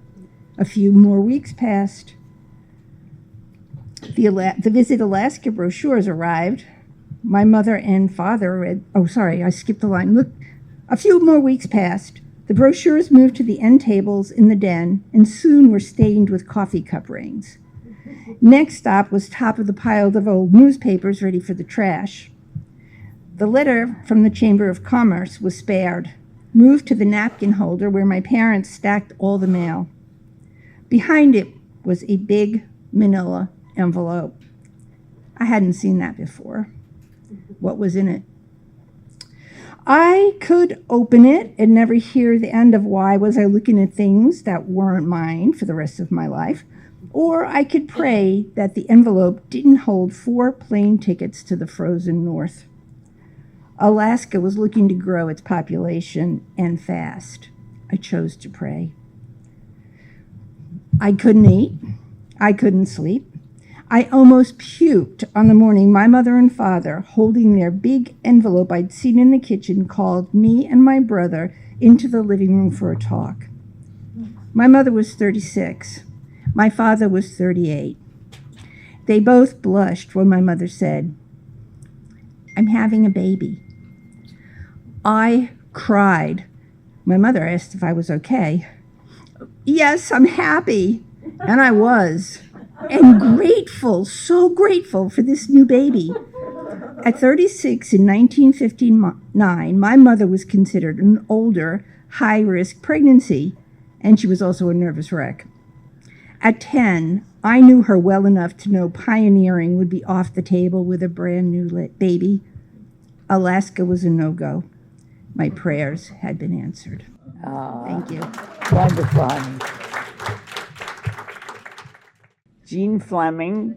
A few more weeks passed. The Visit Alaska brochures arrived. My mother and father read, I skipped a line. Look, a few more weeks passed. The brochures moved to the end tables in the den and soon were stained with coffee cup rings. Next stop was top of the pile of old newspapers ready for the trash. The letter from the Chamber of Commerce was spared, moved to the napkin holder where my parents stacked all the mail. Behind it was a big manila envelope. I hadn't seen that before. What was in it? I could open it and never hear the end of why was I looking at things that weren't mine for the rest of my life, or I could pray that the envelope didn't hold 4 plane tickets to the frozen north. Alaska was looking to grow its population, and fast. I chose to pray. I couldn't eat. I couldn't sleep. I almost puked on the morning my mother and father, holding their big envelope I'd seen in the kitchen, called me and my brother into the living room for a talk. My mother was 36. My father was 38. They both blushed when my mother said, "I'm having a baby." I cried. My mother asked if I was okay. "Yes, I'm happy." And I was. And grateful, so grateful for this new baby. At 36 in 1959, my mother was considered an older, high-risk pregnancy, and she was also a nervous wreck. At 10, I knew her well enough to know pioneering would be off the table with a brand new baby. Alaska was a no-go. My prayers had been answered. Thank you. Wonderful. Jean Fleming.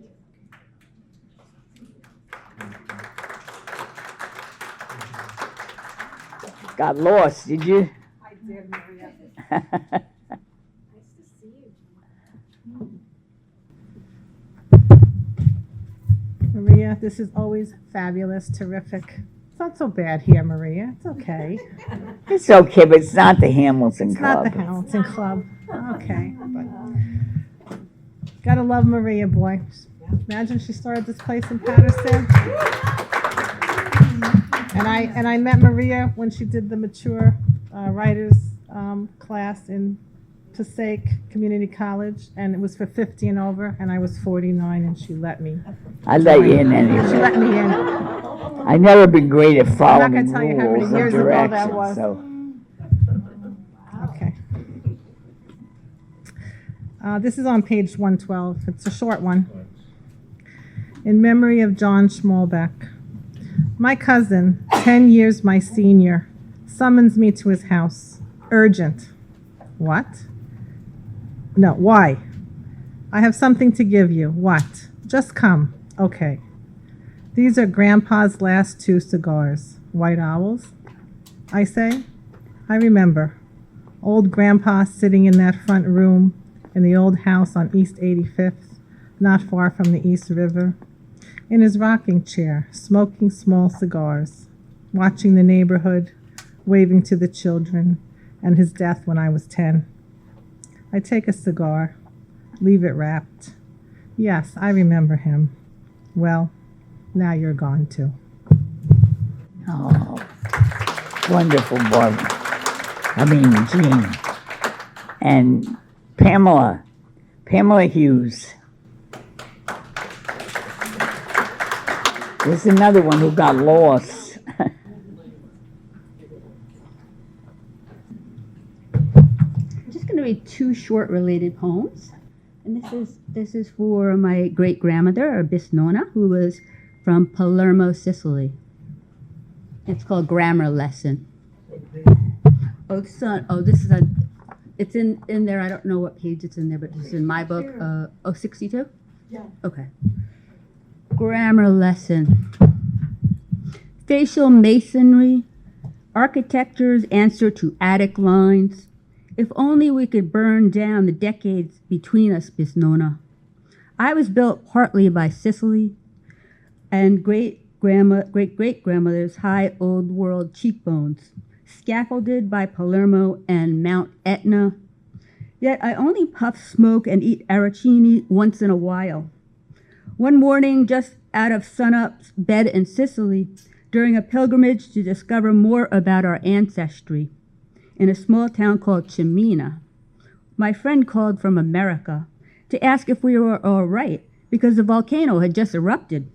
Got lost, did you? I did, Maria. Nice to see you. Maria, this is always fabulous, terrific. It's not so bad here, Maria. It's okay. It's okay, but it's not the Hamilton Club. It's not the Hamilton Club. Okay. But gotta love Maria, boy. Imagine she started this place in Paterson. And I met Maria when she did the mature writers class in Passaic Community College, and it was for 50 and over, and I was 49, and she let me. I let you in anyway. She let me in. I've never been great at following I'm not gonna tell you how many rules and years ago that directions, was. so. This is on page 112. It's a short one. In memory of John Schmalbeck. My cousin, 10 years my senior, summons me to his house. Urgent. What? No, why? I have something to give you. What? Just come. Okay. These are Grandpa's last 2 cigars. White Owls? I say. I remember. Old Grandpa sitting in that front room in the old house on East 85th, not far from the East River, in his rocking chair, smoking small cigars, watching the neighborhood, waving to the children, and his death when I was 10. I take a cigar, leave it wrapped. Yes, I remember him. Well, now you're gone too. Oh, wonderful, Barbara. Jean. And Pamela Hughes. There's another one who got lost. I'm just going to read 2 short related poems. And this is for my great grandmother, or Bisnona, who was from Palermo, Sicily. It's called Grammar Lesson. It's in there. I don't know what page it's in there, but it's in my book. 62? Yeah. Okay. Grammar Lesson. Facial masonry, architecture's answer to attic lines. If only we could burn down the decades between us, Bisnona. I was built partly by Sicily and great-great-grandmother's high old world cheekbones, scaffolded by Palermo and Mount Etna. Yet I only puff smoke and eat arancini once in a while. One morning, just out of sunup's bed in Sicily, during a pilgrimage to discover more about our ancestry, in a small town called Cimina, my friend called from America to ask if we were all right because the volcano had just erupted.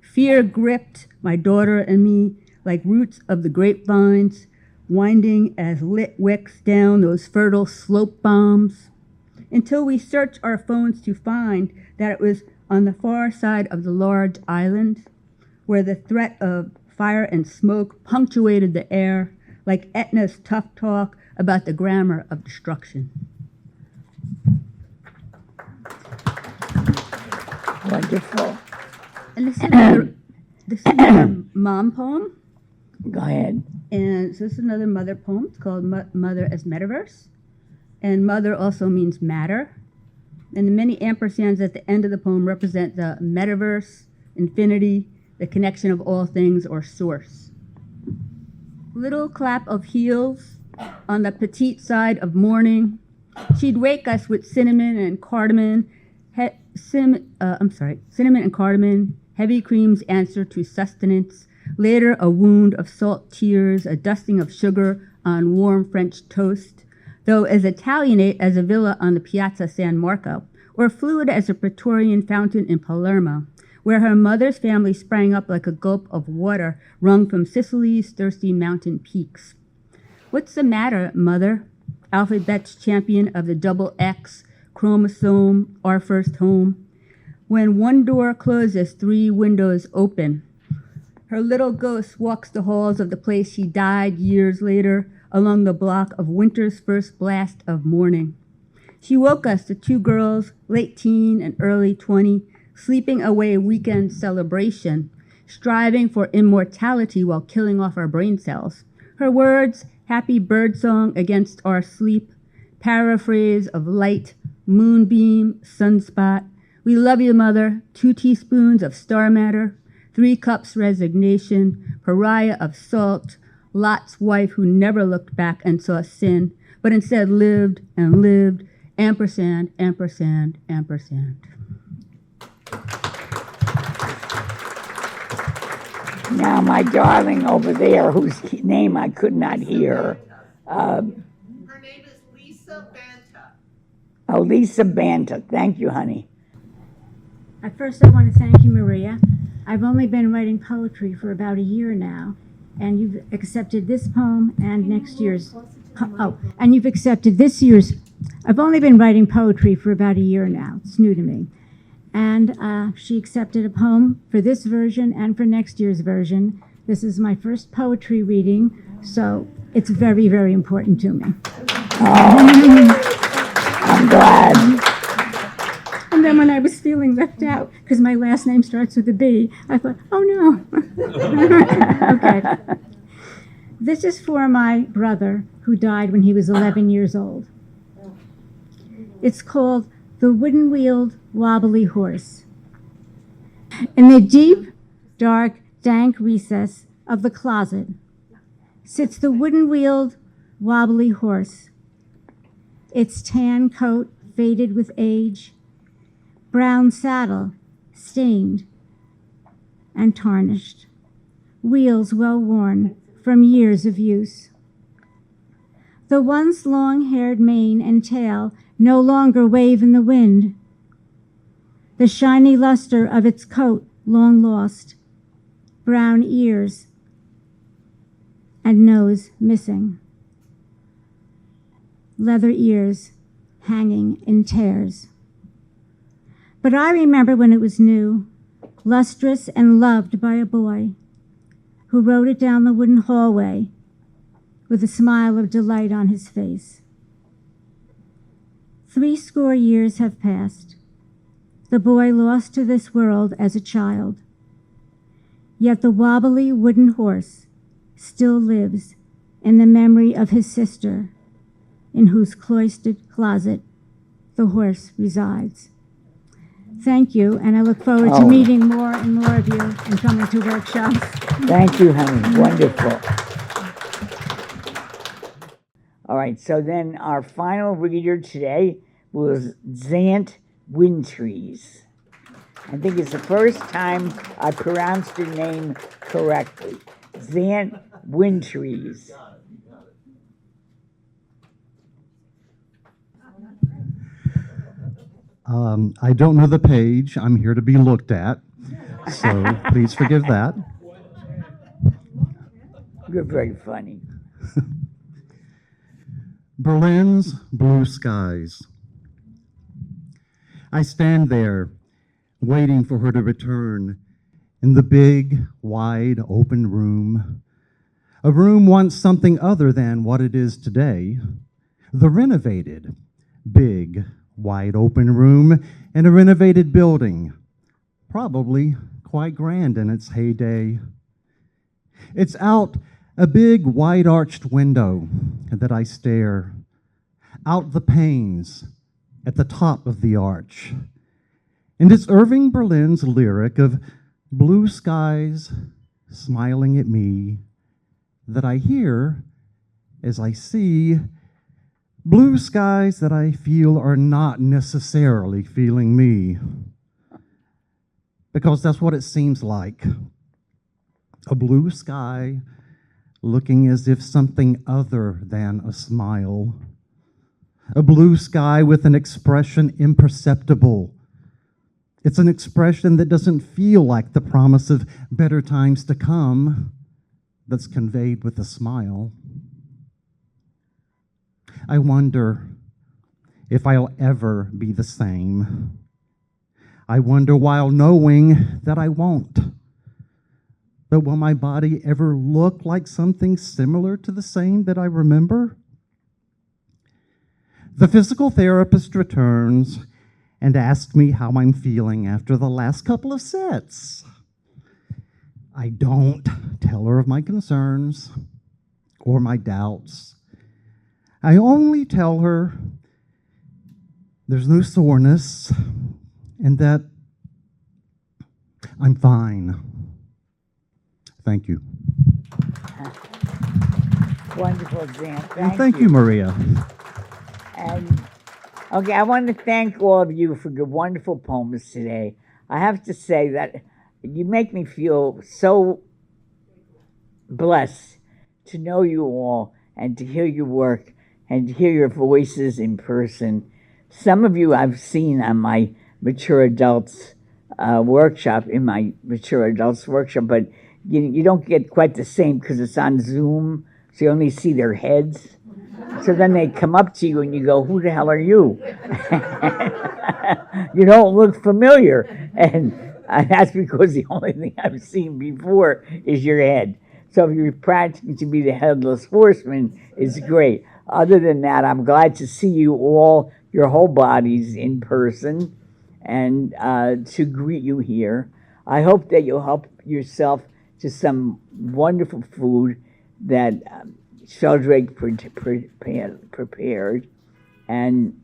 Fear gripped my daughter and me like roots of the grapevines, winding as lit wicks down those fertile slope bombs, until we searched our phones to find that it was on the far side of the large island, where the threat of fire and smoke punctuated the air like Etna's tough talk about the grammar of destruction. Wonderful. And this is another mom poem. Go ahead. And so this is another mother poem. It's called Mother as Metaverse. And mother also means matter. And the many ampersands at the end of the poem represent the metaverse, infinity, the connection of all things or source. Little clap of heels on the petite side of morning. She'd wake us with cinnamon and cardamom, heavy cream's answer to sustenance. Later, a wound of salt tears, a dusting of sugar on warm French toast, though as Italianate as a villa on the Piazza San Marco, or fluid as a Praetorian fountain in Palermo, where her mother's family sprang up like a gulp of water wrung from Sicily's thirsty mountain peaks. What's the matter, mother? Alphabet's champion of the double X, chromosome, our first home. When one door closes, 3 windows open. Her little ghost walks the halls of the place she died years later, along the block of winter's first blast of morning. She woke us, the 2 girls, late teen and early 20, sleeping away weekend celebration, striving for immortality while killing off our brain cells. Her words, happy birdsong against our sleep, paraphrase of light, moonbeam, sunspot. We love you, mother. 2 teaspoons of star matter, 3 cups resignation, pariah of salt, Lot's wife who never looked back and saw sin, but instead lived and lived, ampersand, ampersand, ampersand. Now, my darling over there, whose name I could not hear. Her name is Lisa Banta. Oh, Lisa Banta. Thank you, honey. At first, I want to thank you, Maria. I've only been writing poetry for about a year now, and you've accepted this poem and next year's. And you've accepted this year's I've only been writing poetry for about a year now. It's new to me. And she accepted a poem for this version and for next year's version. This is my first poetry reading, so it's very, very important to me. I'm glad. And then when I was feeling left out, because my last name starts with a B, I thought, oh no. Okay. This is for my brother who died when he was 11 years old. It's called The Wooden-Wheeled Wobbly Horse. In the deep, dark, dank recess of the closet sits the wooden-wheeled wobbly horse, its tan coat faded with age, brown saddle stained and tarnished, wheels well worn from years of use. The once long-haired mane and tail no longer wave in the wind, the shiny luster of its coat long lost, brown ears and nose missing, leather ears hanging in tears. But I remember when it was new, lustrous and loved by a boy who rode it down the wooden hallway with a smile of delight on his face. 70 years have passed. The boy lost to this world as a child. Yet the wobbly wooden horse still lives in the memory of his sister, in whose cloistered closet the horse resides. Thank you, and I look forward to meeting more and more of you and coming to workshops. Thank you, honey. Wonderful. All right, so then our final reader today was Zant Wintrees. I think it's the first time I pronounced her name correctly. Zant Wintrees. I don't know the page. I'm here to be looked at, so please forgive that. You're very funny. Berlin's blue skies. I stand there, waiting for her to return, in the big, wide, open room. A room once something other than what it is today. The renovated, big, wide open room in a renovated building, probably quite grand in its heyday. It's out a big wide arched window that I stare, out the panes at the top of the arch. And it's Irving Berlin's lyric of blue skies smiling at me that I hear as I see blue skies that I feel are not necessarily feeling me. Because that's what it seems like. A blue sky looking as if something other than a smile. A blue sky with an expression imperceptible. It's an expression that doesn't feel like the promise of better times to come, that's conveyed with a smile. I wonder if I'll ever be the same. I wonder while knowing that I won't. But will my body ever look like something similar to the same that I remember? The physical therapist returns and asks me how I'm feeling after the last couple of sets. I don't tell her of my concerns or my doubts. I only tell her there's no soreness and that I'm fine. Thank you. Wonderful, Zan. Thank you, Maria. And okay, I want to thank all of you for your wonderful poems today. I have to say that you make me feel so blessed to know you all and to hear your work and to hear your voices in person. Some of you I've seen on my mature adults workshop, but you don't get quite the same because it's on Zoom, so you only see their heads. So then they come up to you and you go, who the hell are you? You don't look familiar. And that's because the only thing I've seen before is your head. So if you're practicing to be the headless horseman, it's great. Other than that, I'm glad to see you all, your whole bodies in person, and to greet you here. I hope that you'll help yourself to some wonderful food that Sheldrake prepared, and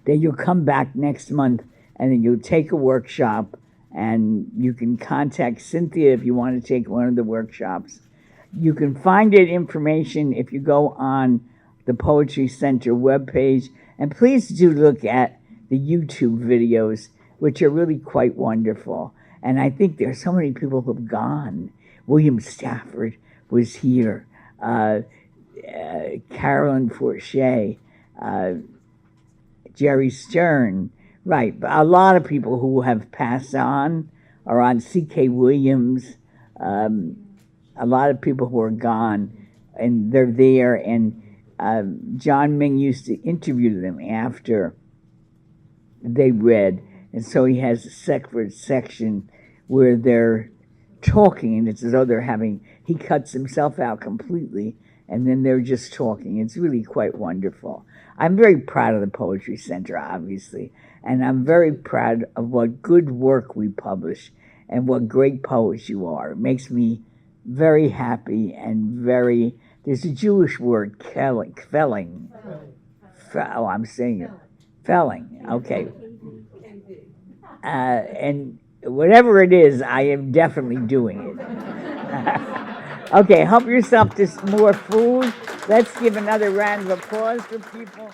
that you'll come back next month and then you'll take a workshop, and you can contact Cynthia if you want to take one of the workshops. You can find that information if you go on the Poetry Center webpage, and please do look at the YouTube videos, which are really quite wonderful. And I think there are so many people who've gone. William Stafford was here. Carolyn Forche, Jerry Stern, right. A lot of people who have passed on are on C.K. Williams. A lot of people who are gone, and they're there. And John Ming used to interview them after they read. And so he has a separate section where they're talking, and it's as though they're having, he cuts himself out completely, and then they're just talking. It's really quite wonderful. I'm very proud of the Poetry Center, obviously, and I'm very proud of what good work we publish and what great poets you are. It makes me very happy and very, there's a Jewish word, kvelling. Oh, I'm saying it. Felling, okay. And whatever it is, I am definitely doing it. Okay, help yourself to some more food. Let's give another round of applause for people.